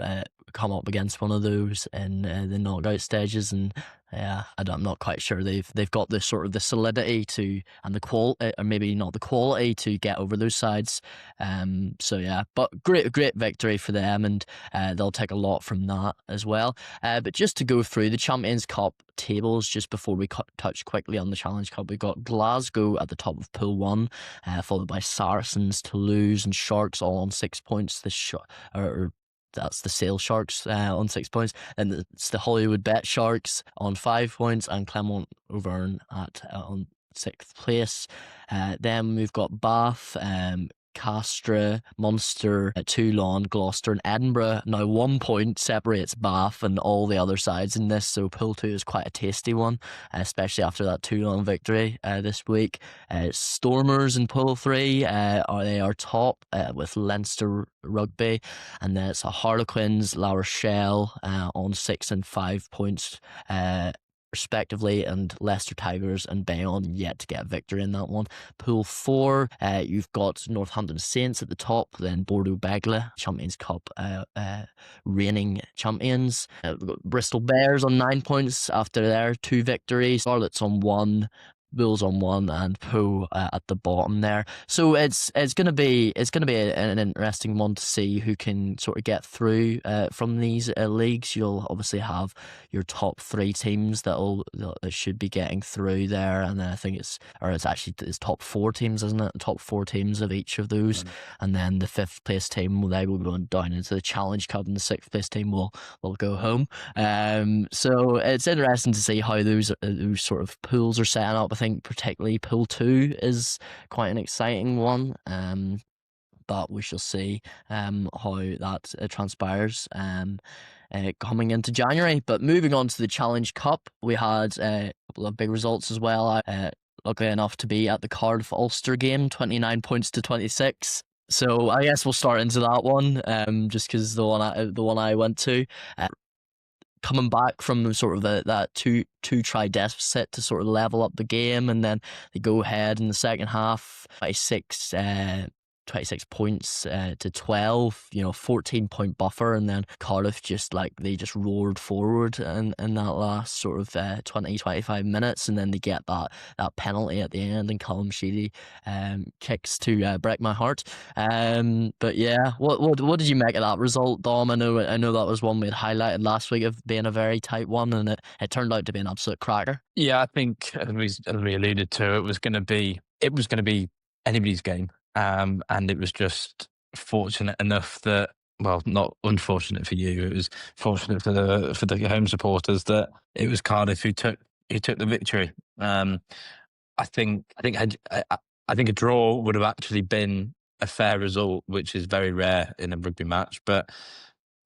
come up against one of those in the knockout stages, and I'm not quite sure they've got the solidity and the quality, or maybe not the quality, to get over those sides. But great victory for them, and they'll take a lot from that as well. But just to go through the Champions Cup tables just before we touch quickly on the Challenge Cup, we've got Glasgow at the top of Pool 1, followed by Saracens, Toulouse and Sharks all on 6 points. That's the Sale Sharks on 6 points. And it's the Hollywood Bet Sharks on 5 points, and Clermont Auvergne on 6th place. Then we've got Bath, Castres, Munster, Toulon, Gloucester and Edinburgh. Now 1 point separates Bath and all the other sides in this, so Pool 2 is quite a tasty one, especially after that Toulon victory this week. Stormers in Pool 3 they are top with Leinster Rugby, and then it's Harlequins, La Rochelle on 6 and 5 points respectively, and Leicester Tigers and Bayonne yet to get a victory in that one. Pool 4, you've got Northampton Saints at the top, then Bordeaux Begle, Champions Cup reigning champions. We've got Bristol Bears on 9 points after their 2 victories. Scarlets on 1. Bulls on 1, and Poe at the bottom there. So it's gonna be an interesting one to see who can sort of get through from these leagues. You'll obviously have your top 3 teams that should be getting through there, and then I think it's top 4 teams, isn't it? The top 4 teams of each of those, and then the 5th place team they will go down into the Challenge Cup, and the 6th place team will go home. So it's interesting to see how those sort of pools are set up. I think particularly Pool 2 is quite an exciting one, but we shall see how that transpires. coming into January. But moving on to the Challenge Cup, we had a couple of big results as well. Luckily enough to be at the Cardiff Ulster game, 29 points to 26. So I guess we'll start into that one, just because the one I went to. Coming back from sort of that two try deficit to sort of level up the game, and then they go ahead in the second half, 26 points to 12, 14-point buffer, and then Cardiff they just roared forward in that last sort of 20-25 minutes, and then they get that penalty at the end, and Callum Sheedy kicks to break my heart. But yeah, what did you make of that result, Dom? I know that was one we had highlighted last week of being a very tight one, and it turned out to be an absolute cracker. Yeah, I think as we alluded to, it was going to be anybody's game. And it was just fortunate enough that, well, not unfortunate for you. It was fortunate for the home supporters that it was Cardiff who took the victory. I think a draw would have actually been a fair result, which is very rare in a rugby match. But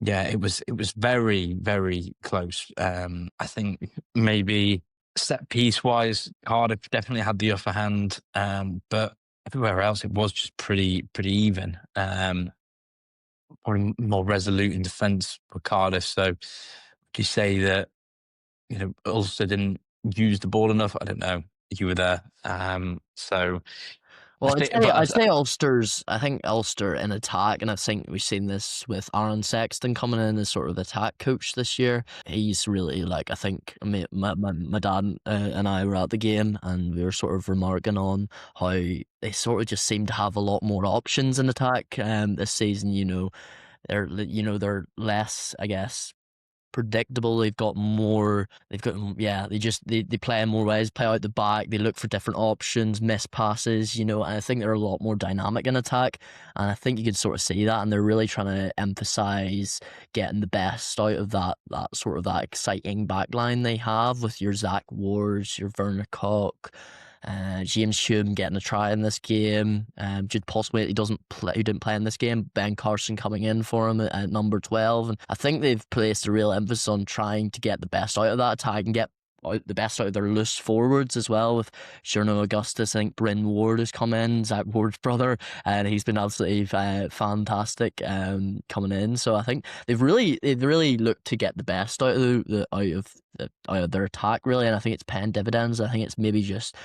yeah, it was very, very close. I think maybe set piece wise, Cardiff definitely had the upper hand, but everywhere else, it was just pretty even. Probably more resolute in defence for Cardiff. So, would you say that Ulster didn't use the ball enough? I don't know. You were there, so. Well, I'd say Ulster's. I think Ulster in attack, and I think we've seen this with Aaron Sexton coming in as sort of attack coach this year. He's really I think my dad and I were at the game, and we were sort of remarking on how they sort of just seem to have a lot more options in attack this season. They're less, I guess, predictable. They play in more ways, play out the back, they look for different options, miss passes, and I think they're a lot more dynamic in attack, and I think you can sort of see that, and they're really trying to emphasise getting the best out of that exciting backline they have with your Zach Wards, your Werner Koch, James Hume getting a try in this game. Jude Postwaite, who didn't play in this game. Ben Carson coming in for him at number 12. And I think they've placed a real emphasis on trying to get the best out of that attack and get the best out of their loose forwards as well. With Cherno Augustus, I think Bryn Ward has come in, Zach Ward's brother, and he's been absolutely fantastic coming in. So I think they've really looked to get the best out of their attack, really, and I think it's paying dividends. I think it's maybe just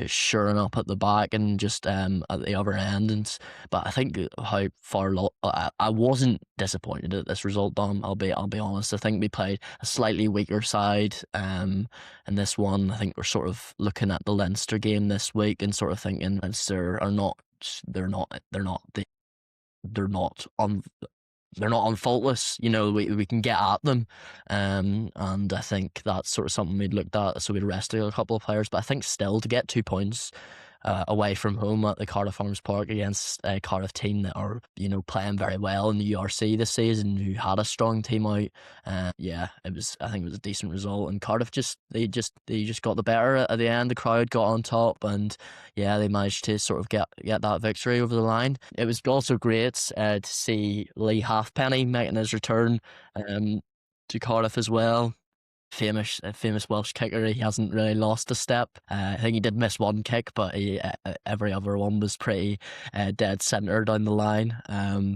shoring up at the back and just at the other end. But I think how far I wasn't disappointed at this result, Dom. I'll be honest. I think we played a slightly weaker side in this one. I think we're sort of looking at the Leinster game this week and sort of thinking Leinster are not unfaultless. We can get at them, and I think that's sort of something we'd looked at. So we'd rested a couple of players, but I think still to get 2 points away from home at the Cardiff Arms Park against a Cardiff team that are playing very well in the URC this season, who had a strong team out. I think it was a decent result, and Cardiff just got the better at the end. The crowd got on top, and they managed to sort of get that victory over the line. It was also great to see Lee Halfpenny making his return to Cardiff as well. Famous Welsh kicker. He hasn't really lost a step. I think he did miss one kick, but every other one was pretty dead centre down the line.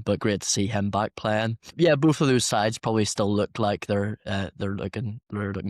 But great to see him back playing. Yeah, both of those sides probably still look like they're looking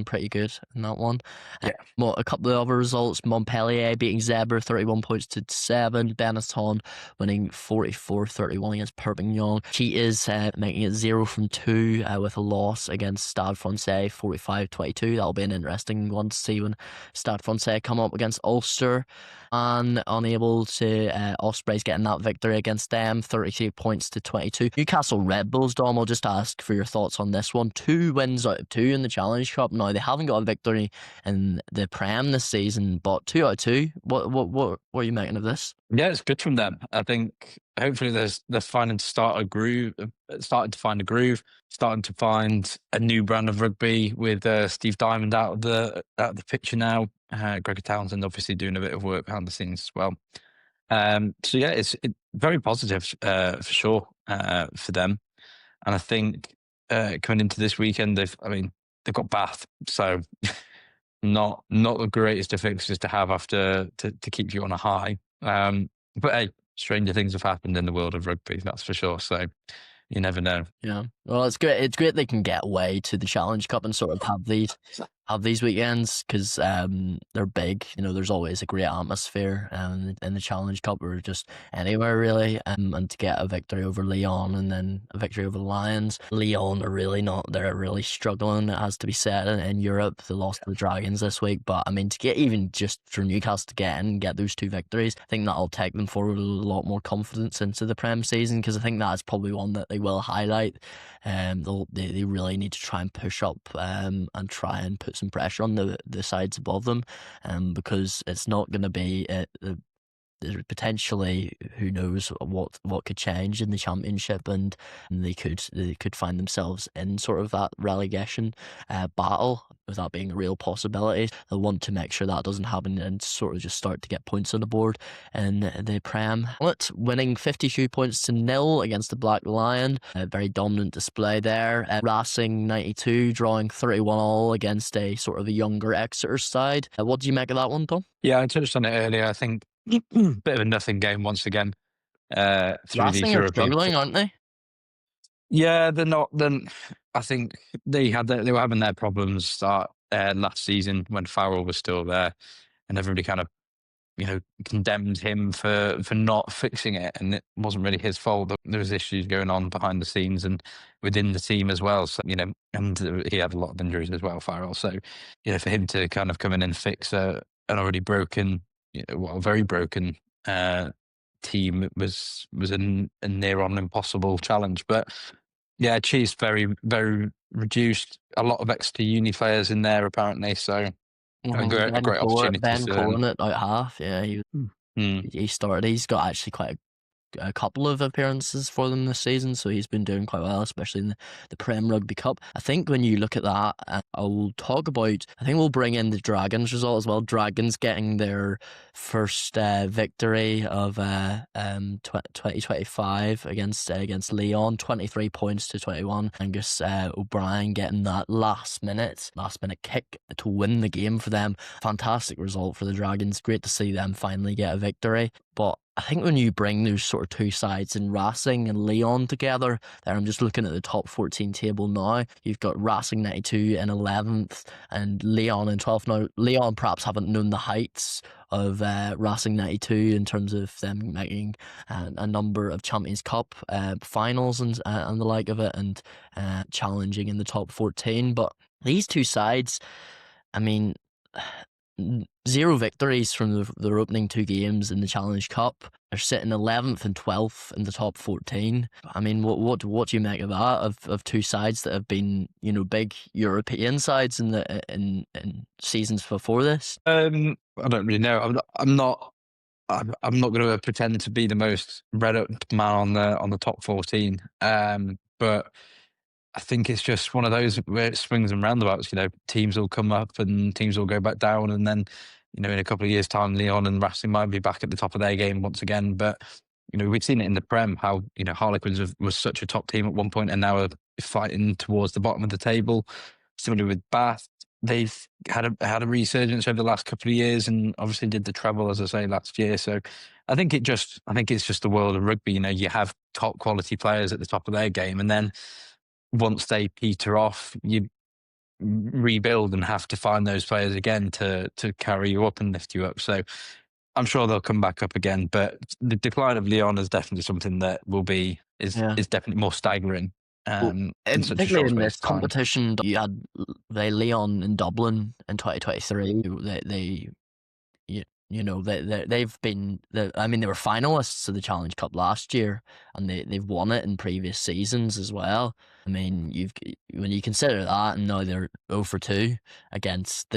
pretty good in that one. A couple of other results: Montpellier beating Zebra 31 points to 7. Benetton winning 44-31 against Perpignan. Cheetahs making it 0 from 2 with a loss against Stade Francais 45-22. That'll be an interesting one to see when Stade Francais come up against Ulster, and unable to Ospreys getting that victory against them 33 points to 22. Newcastle Red Bulls, Dom, I'll just ask for your thoughts on this one. 2 wins out of 2 in the Challenge Cup. Now they haven't got a victory in the Prem this season, but 2 out of 2. What are you making of this? Yeah, it's good from them. I think hopefully they're starting to find a groove, starting to find a new brand of rugby with Steve Diamond out of the picture now. Gregor Townsend obviously doing a bit of work behind the scenes as well. It's very positive for sure for them. And I think coming into this weekend. They've got Bath, so not the greatest of fixtures to have after to keep you on a high. But hey, stranger things have happened in the world of rugby, that's for sure. So you never know. Yeah. Well, it's great. It's great they can get away to the Challenge Cup and sort of have these weekends because they're big. You know, there's always a great atmosphere in the Challenge Cup or just anywhere really. And to get a victory over Leon and then a victory over the Lions. Leon are really not. They're really struggling. It has to be said in Europe. They lost to the Dragons this week, but I mean to get even just for Newcastle to get in and get those 2 victories, I think that'll take them forward with a lot more confidence into the Prem season because I think that's probably one that they will highlight. They really need to try and push up and try and put some pressure on the sides above them, because it's not going to be there's potentially who knows what could change in the championship, and they could find themselves in sort of that relegation battle with that being a real possibility. They'll want to make sure that doesn't happen and sort of just start to get points on the board in the Prem. Winning 52-0 against the Black Lion, a very dominant display there. Racing 92 drawing 31-all against a sort of a younger Exeter side. What do you make of that one, Tom? Yeah, I touched on it earlier. I think bit of a nothing game once again. Through Racing these are European, struggling, aren't they? yeah, they're not. Then I think they were having their problems start last season when Farrell was still there, and everybody kind of condemned him for not fixing it, and it wasn't really his fault. There was issues going on behind the scenes and within the team as well. So and he had a lot of injuries as well, Farrell. So for him to kind of come in and fix an already broken, very broken team, it was a near on impossible challenge. But yeah, Chiefs very very reduced. A lot of extra uni players in there apparently. So a great opportunity Ben for them. Cohen at out half. Yeah, Mm. he started. He's got actually quite a couple of appearances for them this season, so he's been doing quite well, especially in the Prem Rugby Cup. I think when you look at that, I'll talk about, I think we'll bring in the Dragons result as well. Dragons getting their first victory of 2025 against Leon, 23 points to 21. Angus O'Brien getting that last minute kick to win the game for them. Fantastic result for the Dragons. Great to see them finally get a victory. But I think when you bring those sort of 2 sides in Racing and Leon together, there I'm just looking at the top 14 table now. You've got Racing 92 in 11th and Leon in 12th. Now, Leon perhaps haven't known the heights of Racing 92 in terms of them making a number of Champions Cup finals and the like of it, and challenging in the top 14. But these 2 sides, I mean, 0 victories from their opening 2 games in the Challenge Cup. They're sitting 11th and 12th in the top 14. I mean, what do you make of that? Of 2 sides that have been big European sides in seasons before this. I don't really know. I'm not going to pretend to be the most read up man on the top 14. But I think it's just one of those where it swings and roundabouts. Teams will come up and teams will go back down, and then in a couple of years' time, Leon and Racing might be back at the top of their game once again. But we've seen it in the Prem how Harlequins was such a top team at one point, and now are fighting towards the bottom of the table. Similarly with Bath, they've had a resurgence over the last couple of years, and obviously did the treble, as I say, last year. So I think it's just the world of rugby. You have top quality players at the top of their game, and then once they peter off, you rebuild and have to find those players again to carry you up and lift you up. So I'm sure they'll come back up again. But the decline of Leon is definitely something that is definitely more staggering. In such a particularly short in space this of time. competition, you had Leon in Dublin in 2023. They've been. I mean, they were finalists of the Challenge Cup last year, and they've won it in previous seasons as well. I mean, when you consider that, and now they're 0 for 2 against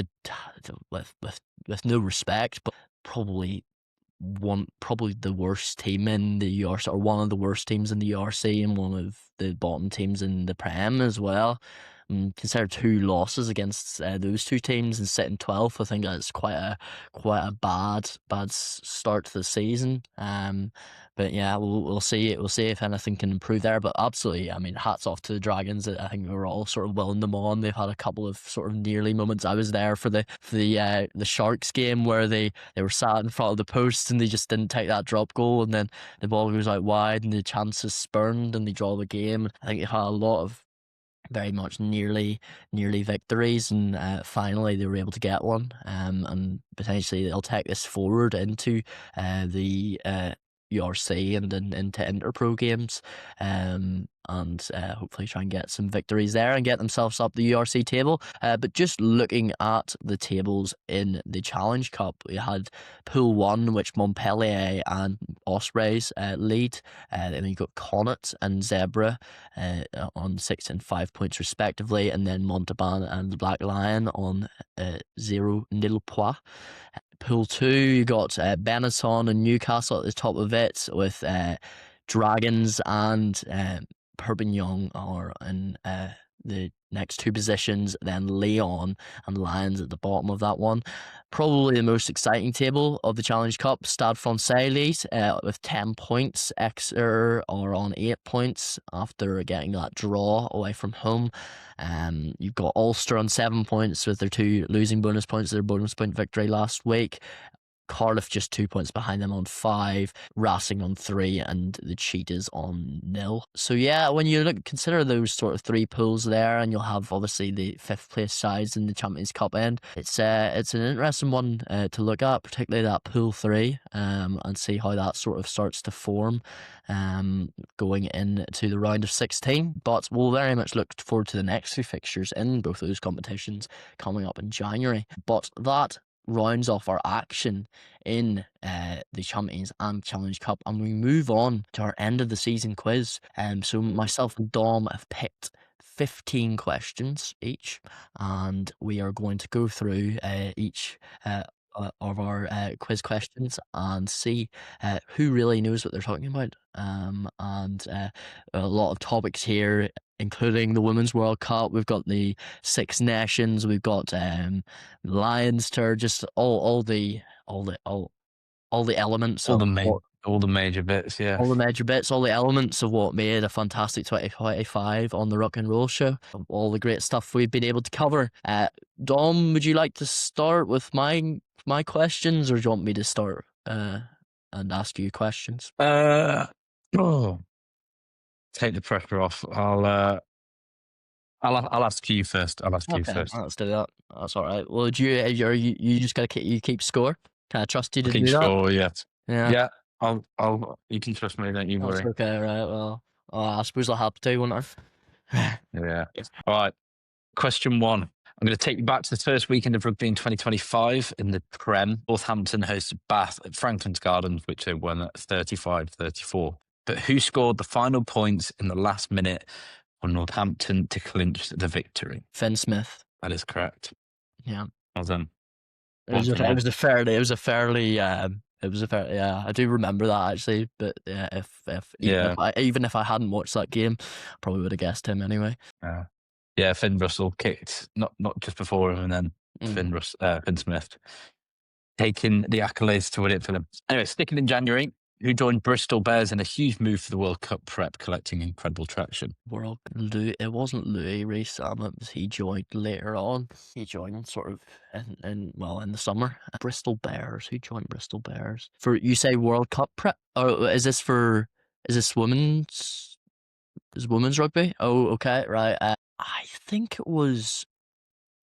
with no respect, but probably the worst team in the URC, or one of the worst teams in the URC, and one of the bottom teams in the Prem as well. consider 2 losses against those 2 teams and sitting 12th. I think that's quite a bad start to the season. But yeah, we'll see. We'll see if anything can improve there. But absolutely, I mean, hats off to the Dragons. I think we were all sort of willing them on. They've had a couple of sort of nearly moments. I was there for the Sharks game where they were sat in front of the post and they just didn't take that drop goal, and then the ball goes out wide and the chance is spurned and they draw the game. I think they've had a lot of very much nearly victories, and finally they were able to get one, and potentially they'll take this forward into the URC and then into Interpro games, and hopefully try and get some victories there and get themselves up the URC table. But just looking at the tables in the Challenge Cup, we had Pool 1, which Montpellier and Ospreys lead. Then you got Connacht and Zebra on 6 and 5 points respectively, and then Montauban and the Black Lion on 0 nil points. Pool 2, you got Benetton and Newcastle at the top of it, with Dragons and Perpignan are in the next 2 positions, then Lyon and Lions at the bottom of that one. Probably the most exciting table of the Challenge Cup. Stade Francais lead with 10 points. Exeter are on 8 points after getting that draw away from home. You've got Ulster on 7 points with their 2 losing bonus points, their bonus point victory last week. Cardiff just 2 points behind them on 5, Racing on 3, and the Cheetahs on 0. So yeah, when you consider those sort of 3 pools there, and you'll have obviously the 5th place sides in the Champions Cup end, it's an interesting one to look at, particularly that Pool 3, and see how that sort of starts to form going into the round of 16. But we'll very much look forward to the next 2 fixtures in both of those competitions coming up in January. But that rounds off our action in the Champions and Challenge Cup, and we move on to our end of the season quiz. So myself and Dom have picked 15 questions each, and we are going to go through each of our quiz questions and see who really knows what they're talking about. And a lot of topics here, including the Women's World Cup. We've got the Six Nations. We've got Lions Tour. Just all the elements All of the what all the major bits, yeah. all the major bits, all the elements of what made a fantastic 2025 on the Ruck and Roll Show. All the great stuff we've been able to cover. Dom, would you like to start with my questions, or do you want me to start and ask you questions? Oh, take the pressure off. I'll ask you first. I'll ask you first. Let's do that. That's all right. Well, you just gotta keep score? Can I trust you to Keep do that? score, yeah. Yeah. Yeah, I'll. You can trust me. Don't you That's worry. okay, right? Well, I suppose I'll have to, won't I? Yeah. All right. Question 1. I'm going to take you back to the first weekend of rugby in 2025 in the Prem. Northampton hosted Bath at Franklin's Gardens, which they won at 35-34. But who scored the final points in the last minute for Northampton to clinch the victory? Finn Smith. That is correct. Yeah. Well done. It was a fairly yeah, I do remember that actually, but yeah, even if I hadn't watched that game, I probably would have guessed him anyway. Yeah, Finn Russell kicked not just before him, and then Finn Smith taking the accolades to win it for them. Anyway, sticking in January, who joined Bristol Bears in a huge move for the World Cup prep, collecting incredible traction. It wasn't Louis Rees-Zammit. He joined later on. He joined sort of in the summer. Bristol Bears. Who joined Bristol Bears? For, you say, World Cup prep? Oh, is this women's rugby? Oh, okay, right. I think it was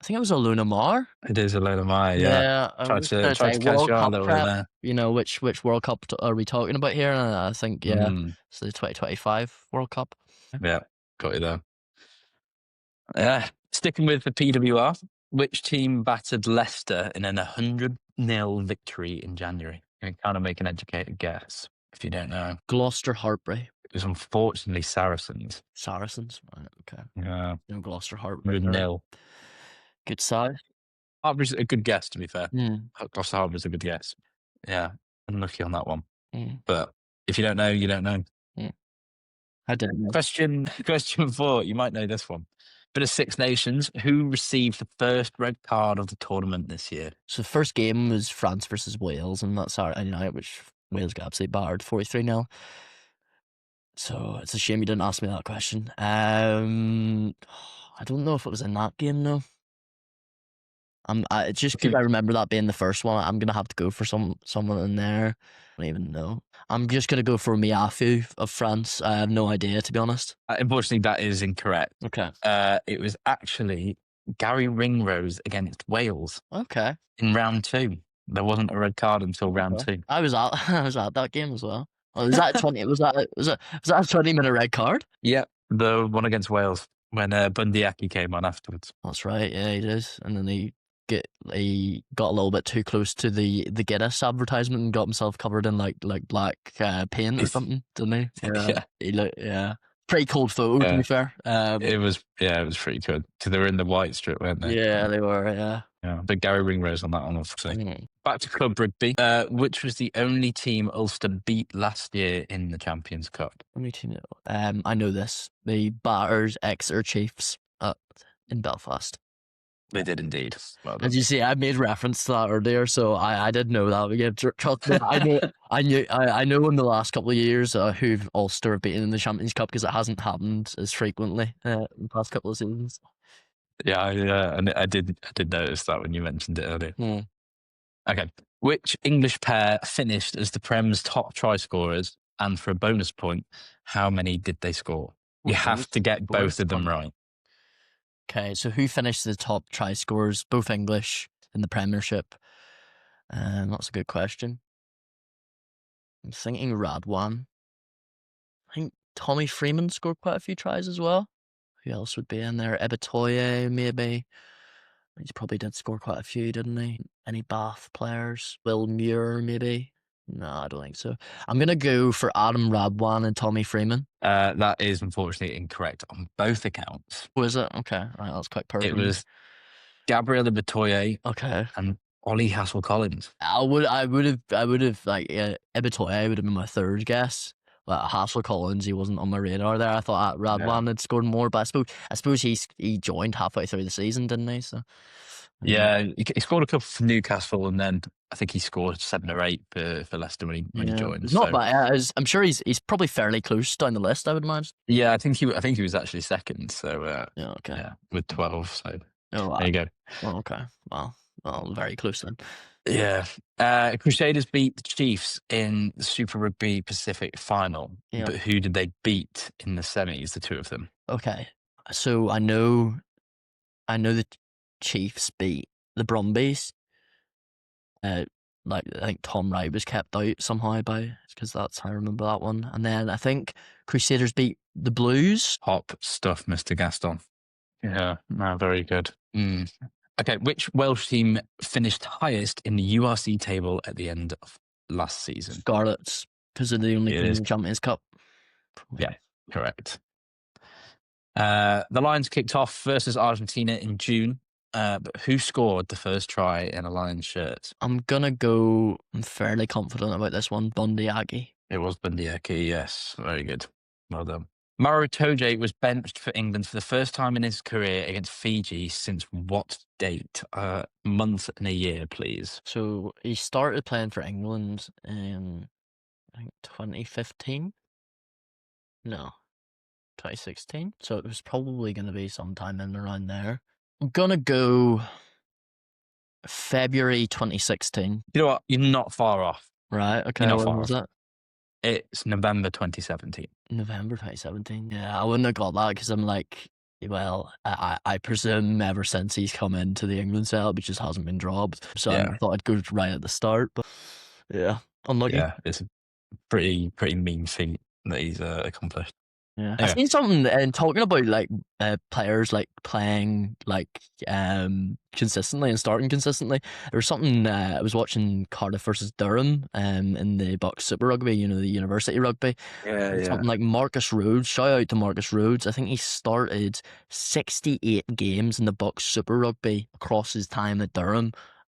Aluna Mar. It is Aluna Mar, yeah. Tried to catch you out a little bit there. You know, which World Cup are we talking about here? I think, yeah, it's the 2025 World Cup. Yeah, got you there. Yeah, sticking with the PWR, which team battered Leicester in an 100-0 victory in January? You can kind of make an educated guess if you don't know. Gloucester Hartbury. It was unfortunately Saracens. Saracens? Right, okay. Yeah. No, Gloucester Hartbury. 100-0. Good side. Hartbury's a good guess, to be fair. Gloucester Hartbury's a good guess. Yeah, unlucky on that one. But if you don't know, you don't know. I don't know. Question 4. You might know this one. Bit of Six Nations. Who received the first red card of the tournament this year? So the first game was France versus Wales, and that's Saturday night, which Wales got absolutely battered 43-0. So it's a shame you didn't ask me that question. I don't know if it was in that game though. Just because I remember that being the first one, I'm gonna have to go for someone in there. I don't even know. I'm just gonna go for Miafu of France. I have no idea, to be honest. Unfortunately, that is incorrect. Okay. It was actually Gary Ringrose against Wales Okay. in round 2. There wasn't a red card until round 2. I was at that game as well. Oh, was that 20? Was that a 20-minute red card? Yep, the one against Wales when Bundyaki came on afterwards. That's right. Yeah, he did, and then he got a little bit too close to the Guinness advertisement and got himself covered in like black paint or something, didn't he? Yeah. He looked pretty cold photo, to be fair. It was pretty good because they were in the white strip, weren't they? Yeah, they were. Yeah. But Gary Ringrose on that one, obviously. Back to club rugby, which was the only team Ulster beat last year in the Champions Cup. Only team. I know this. The batters Exeter Chiefs in Belfast. They did indeed. Well done. As you see, I made reference to that earlier, so I did know that. Again, trust me, I know in the last couple of years who Ulster have beaten in the Champions Cup because it hasn't happened as frequently in the past couple of seasons. Yeah, and I did notice that when you mentioned it earlier. Okay, which English pair finished as the Prem's top try scorers, and for a bonus point, how many did they score? You have to get both of them right. Okay, so who finished the top try scorers, both English, in the Premiership? That's a good question. I'm thinking Radwan. I think Tommy Freeman scored quite a few tries as well. Who else would be in there? Ebitoye, maybe. He probably did score quite a few, didn't he? Any Bath players? Will Muir, maybe? No, I don't think so. I'm going to go for Adam Radwan and Tommy Freeman. That is unfortunately incorrect on both accounts. Was it? Okay, right, that's quite perfect. It was Gabriel Ebitoye. Okay. And Ollie Hassel-Collins. I would have like Ebitoye would have been my third guess. But Hassel-Collins, he wasn't on my radar there. I thought Radwan had scored more, but I suppose he joined halfway through the season, didn't he? So yeah, he scored a couple for Newcastle, and then I think he scored 7 or 8 for Leicester when he joined. It's not bad. I'm sure he's probably fairly close down the list, I would imagine. Yeah, I think he was actually second. So okay. Yeah, with 12. So wow. There you go. Oh, okay. Well, very close then. Yeah. Crusaders beat the Chiefs in the Super Rugby Pacific final. Yeah. But who did they beat in the semis, the two of them? Okay. So I know the Chiefs beat the Brumbies. I think Tom Wright was kept out somehow because that's how I remember that one. And then I think Crusaders beat the Blues. Top stuff, Mr. Gaston. Yeah, no, very good. Okay, which Welsh team finished highest in the URC table at the end of last season? Scarlets, because they're the only team in the Champions Cup. Yeah, correct. The Lions kicked off versus Argentina in June. But who scored the first try in a Lions shirt? I'm fairly confident about this one, Bundyaki. It was Bundyaki, yes. Very good. Well done. Maro Itoje was benched for England for the first time in his career against Fiji since what date? Month and a year, please. So he started playing for England in, I think, 2015? No, 2016. So it was probably going to be sometime in around there. I'm going to go February 2016. You know what? You're not far off. Right, okay. You're not far off. Was that? It's November 2017. November 2017. Yeah, I wouldn't have got that because I'm like, well, I presume ever since he's come into the England setup, it just hasn't been dropped. So I thought I'd go right at the start. But yeah, unlucky. Yeah, it's a pretty mean feat that he's accomplished. Yeah. I've seen something and talking about like players like playing like consistently and starting consistently. There was something I was watching Cardiff versus Durham in the Bucks Super Rugby, the university rugby. Yeah. Something like Marcus Rhodes. Shout out to Marcus Rhodes. I think he started 68 games in the Bucks Super Rugby across his time at Durham.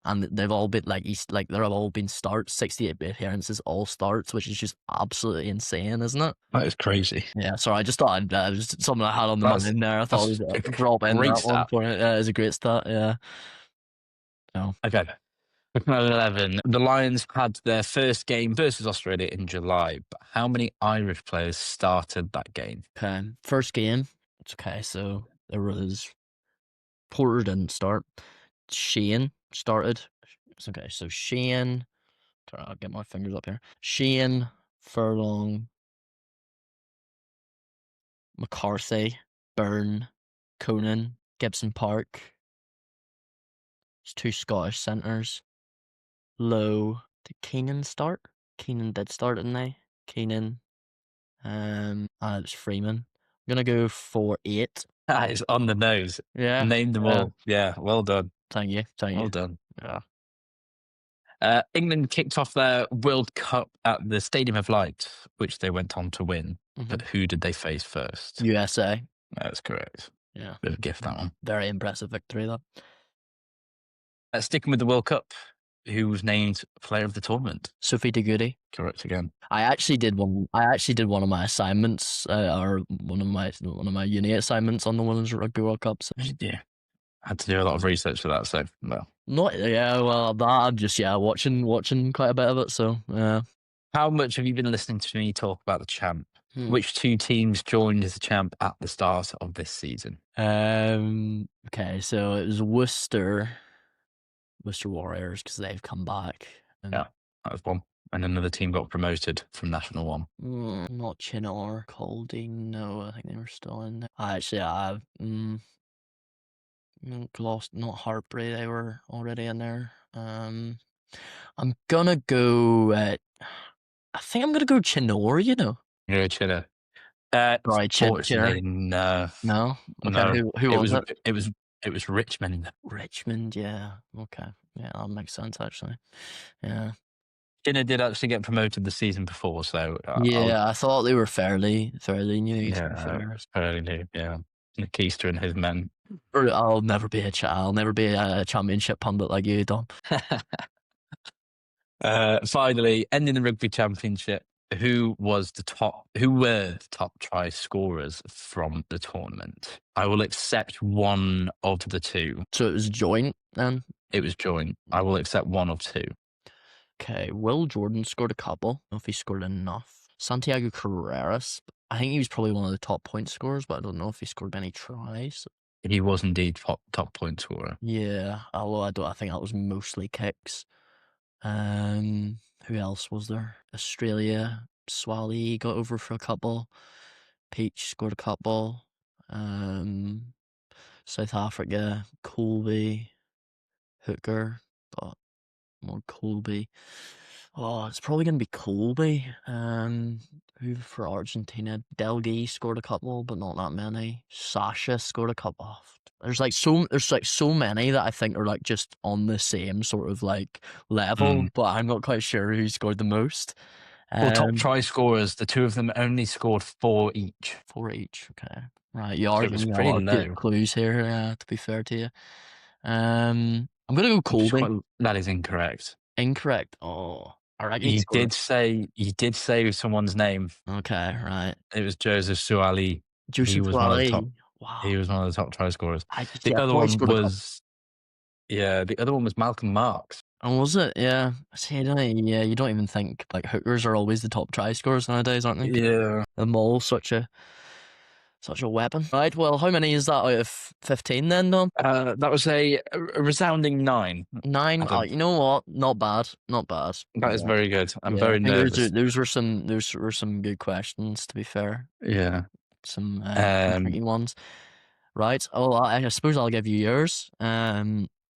and they've all been they're all been starts, 68 appearances, all starts, which is just absolutely insane, isn't it? That is crazy. Yeah, sorry, I just thought it was something I had on the mind there. I thought That's I'd drop in great that one stat. for it. Yeah, it's a great stat. Yeah. No. Okay. 2011, the Lions had their first game versus Australia in July. But how many Irish players started that game? Okay, first game. It's okay. So there was Porter didn't start. Shane started. It's okay. So Shane. I'll get my fingers up here. Shane, Furlong, McCarthy, Byrne, Conan, Gibson Park. It's 2 Scottish centres. Low. Did Keenan start? Keenan did start, didn't they? Keenan. It was Freeman. I'm gonna go for 8. That is on the nose. Yeah. Named them all. Yeah, well done. Thank you. Well done. Yeah. England kicked off their World Cup at the Stadium of Light, which they went on to win. But who did they face first? USA. That's correct. Yeah. Bit of a gift, that one. Very impressive victory, though. Sticking with the World Cup, who was named Player of the Tournament? Sophie de Goody. Correct again. I actually did one of my assignments, or one of my uni assignments on the Women's Rugby World Cup. So. Yeah, I had to do a lot of research for that. So well, I'm just watching quite a bit of it. So yeah. How much have you been listening to me talk about the champ? Which 2 teams joined as the champ at the start of this season? Okay, so it was Worcester Warriors, because they've come back. Yeah, that was one. And another team got promoted from National 1. Not Chinnor, Caldy, no, I think they were still in there. Lost, not Hartbury, they were already in there. I'm gonna go I think I'm gonna go Chinnor, you know. Yeah, Chinnor. Right, Fortunately, no. No? Okay, No. who was it? It was Richmond. Richmond, yeah. Okay. Yeah, that makes sense, actually. Yeah. Chinnor did actually get promoted the season before, so I thought they were fairly new. Yeah, it's fairly new. Yeah, Nick Easter and his men. I'll never be a championship pundit like you, Dom. Finally, ending the rugby championship, who were the top try scorers from the tournament? I will accept one of the 2. So it was joint then? It was joint. I will accept one of 2. Okay, Will Jordan scored a couple. I don't know if he scored enough. Santiago Carreras, I think he was probably one of the top point scorers, but I don't know if he scored any tries. He was indeed top point scorer. Yeah, although I think that was mostly kicks. Who else was there? Australia, Swally got over for a couple. Peach scored a couple. South Africa, Colby, Hooker, but more Colby. Oh, it's probably going to be Colby. Who for Argentina? Delgey scored a couple, but not that many. Sasha scored a couple. There's so many that I think are like just on the same sort of like level, but I'm not quite sure who scored the most. Well, top try scorers, the 2 of them only scored 4 each. 4 each, okay. Right, you are giving me a lot of clues here, to be fair to you. I'm going to go Colby. That is incorrect. Incorrect? Oh. You did say someone's name. Okay, right. It was Joseph Suali. He was one of the top. Wow. He was one of the top try scorers. The other one was Malcolm Marks. Oh, was it? Yeah. See, you don't even think like hookers are always the top try scorers nowadays, aren't they? Yeah. The maul, such a weapon. Right, well, how many is that out of 15 then, Dom? That was a resounding 9. 9? Oh, you know what? Not bad. That is very good. I'm very nervous. Those were some good questions, to be fair. Yeah. Some tricky ones. Right. Oh, I suppose I'll give you yours.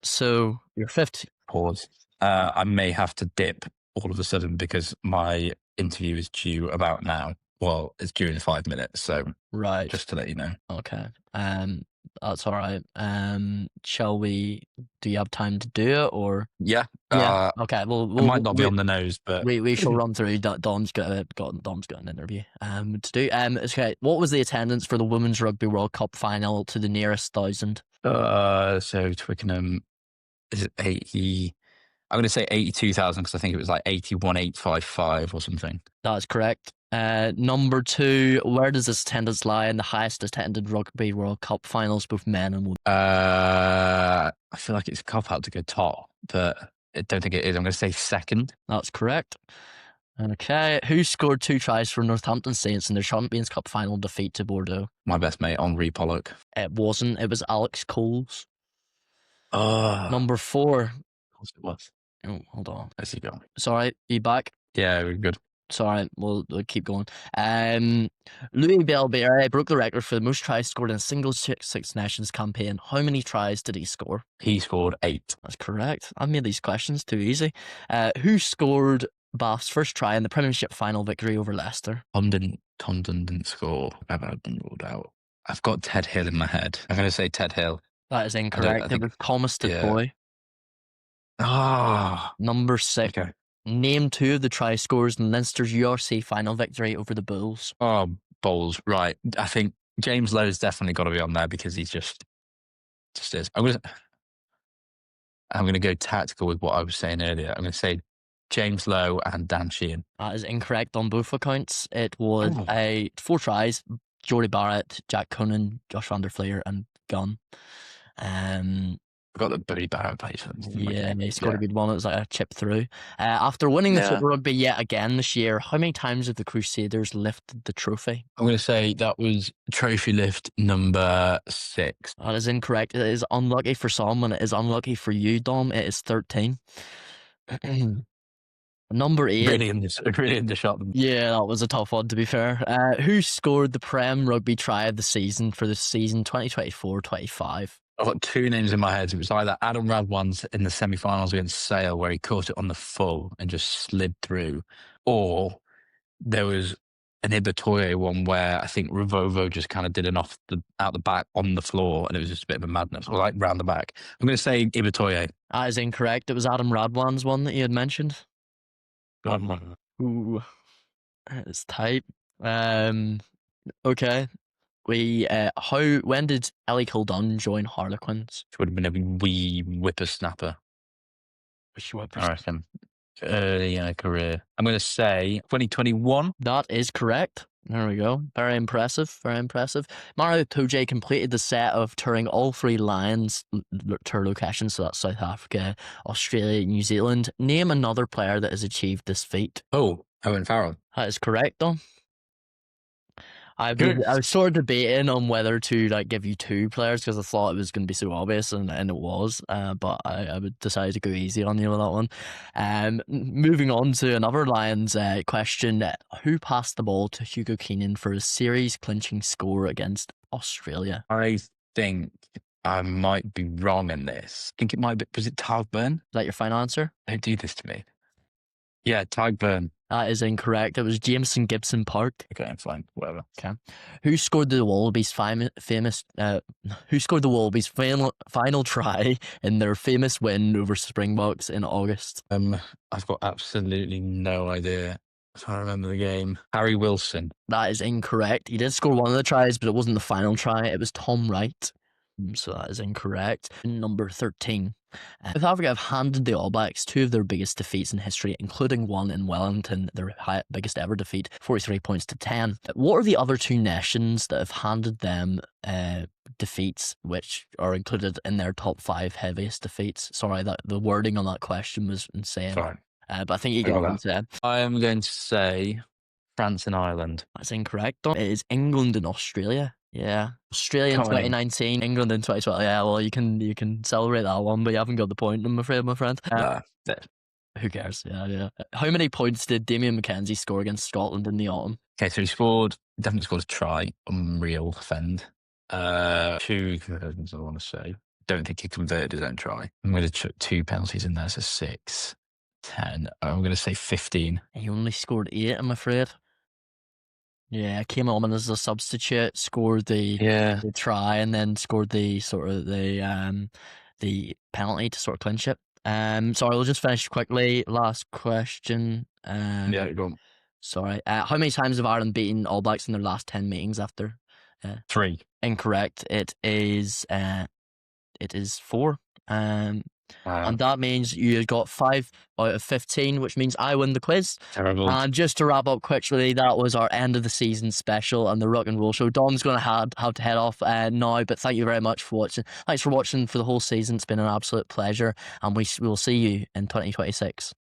So your 15. Pause. I may have to dip all of a sudden because my interview is due about now. Well, it's due in 5 minutes, so right. Just to let you know. Okay. That's all right. Shall we? Do you have time to do it, or? Yeah. Okay. Well, it might not be on the nose, but we shall run through. Dom's got an interview. To do. Okay. What was the attendance for the Women's Rugby World Cup final to the nearest 1,000? So Twickenham is 80. I'm going to say 82,000 because I think it was like 81,855 or something. That's correct. Number 2, where does this attendance lie in the highest attended Rugby World Cup finals, both men and women? I feel like it's a cop out to go top, but I don't think it is. I'm going to say second. That's correct. Okay, who scored 2 tries for Northampton Saints in their Champions Cup final defeat to Bordeaux? My best mate, Henri Pollock. It wasn't. It was Alex Coles. Oh, Number 4. of course it was. Oh, hold on. Let's see, go. Sorry, you back? Yeah, we're good. Sorry, we'll keep going. Louis Belberry broke the record for the most tries scored in a single Six Nations campaign. How many tries did he score? He scored 8. That's correct. I've made these questions too easy. Who scored Bath's first try in the Premiership final victory over Leicester? Tom didn't score. I've been ruled out. I've got Ted Hill in my head. I'm going to say Ted Hill. That is incorrect. It was Thomas Dutoy. Ah. Number 6. Okay. Name 2 of the try scores in Leinster's URC final victory over the Bulls. Oh, Bowles. Right. I think James Lowe's definitely got to be on there because he's just is. I'm going to go tactical with what I was saying earlier. I'm going to say James Lowe and Dan Sheehan. That is incorrect on both accounts. It was 4 tries. Jordy Barrett, Jack Coonan, Josh van der Fleer and Gunn. I got the Buddy Barrett place. Yeah, he scored a good one. It was like a chip through. After winning the Super Rugby yet again this year, how many times have the Crusaders lifted the trophy? I'm going to say that was trophy lift number 6. That is incorrect. It is unlucky for some and it is unlucky for you, Dom. It is 13. Number 8. Really in the shot. Yeah, that was a tough one to be fair. Who scored the Prem Rugby try of the season for the season 2024-25? I've got 2 names in my head. It was either Adam Radwan's in the semi-finals against Sale where he caught it on the full and just slid through, or there was an Ibatoye one where I think Ravovo just kind of did an out the back on the floor and it was just a bit of a madness, or like round the back. I'm going to say Ibatoye. That is incorrect. It was Adam Radwan's one that you had mentioned. Ooh, it's tight. Okay. When did Ellie Kildun join Harlequins? It would have been a wee whippersnapper. I reckon. Early in her career. I'm going to say 2021. That is correct. There we go. Very impressive. Very impressive. Mario Toje completed the set of touring all 3 Lions tour locations, so that's South Africa, Australia, New Zealand. Name another player that has achieved this feat. Oh, Owen Farrell. That is correct, though. I was sort of debating on whether to give you 2 players because I thought it was going to be so obvious, and it was. But I would decide to go easy on you with that one. Moving on to another Lions question: who passed the ball to Hugo Keenan for a series-clinching score against Australia? I think I might be wrong in this. I think it might be. Was it Tadhg Beirne? Is that your final answer? Don't do this to me. Yeah, Tadhg Beirne. That is incorrect. It was Jameson Gibson Park. Okay, fine, whatever. Okay. Who scored the Wallabies' final try in their famous win over Springboks in August? I've got absolutely no idea. If I remember the game, Harry Wilson. That is incorrect. He did score one of the tries, but it wasn't the final try. It was Tom Wright. So that is incorrect. Number 13. South Africa have handed the All Blacks 2 of their biggest defeats in history, including one in Wellington, their biggest ever defeat, 43 points to 10. What are the other 2 nations that have handed them defeats, which are included in their top 5 heaviest defeats? Sorry, that the wording on that question was insane. Sorry. But I think you got what I'm I am going to say France and Ireland. That's incorrect. It is England and Australia. Yeah, Australia in 2019, England in 2012. Yeah, well, you can celebrate that one, but you haven't got the point, I'm afraid, my friend. Who cares? Yeah. How many points did Damien McKenzie score against Scotland in the autumn? Okay, so he definitely scored a try. Unreal defend. 2 conversions, I want to say. Don't think he converted his own try. I'm going to chuck 2 penalties in there, so 6, 10. I'm going to say 15. He only scored 8, I'm afraid. Yeah, came on as a substitute, scored the try, and then scored the penalty to sort of clinch it. Sorry, we'll just finish quickly. Last question. Yeah, go on. Sorry. How many times have Ireland beaten All Blacks in their last 10 meetings after? 3. Incorrect. It is 4. And that means you got 5 out of 15, which means I win the quiz. Terrible. And just to wrap up quickly, that was our end of the season special and the Ruck and Roll Show. Dom's going to have to head off now, but thank you very much for watching. Thanks for watching for the whole season. It's been an absolute pleasure, and we'll see you in 2026.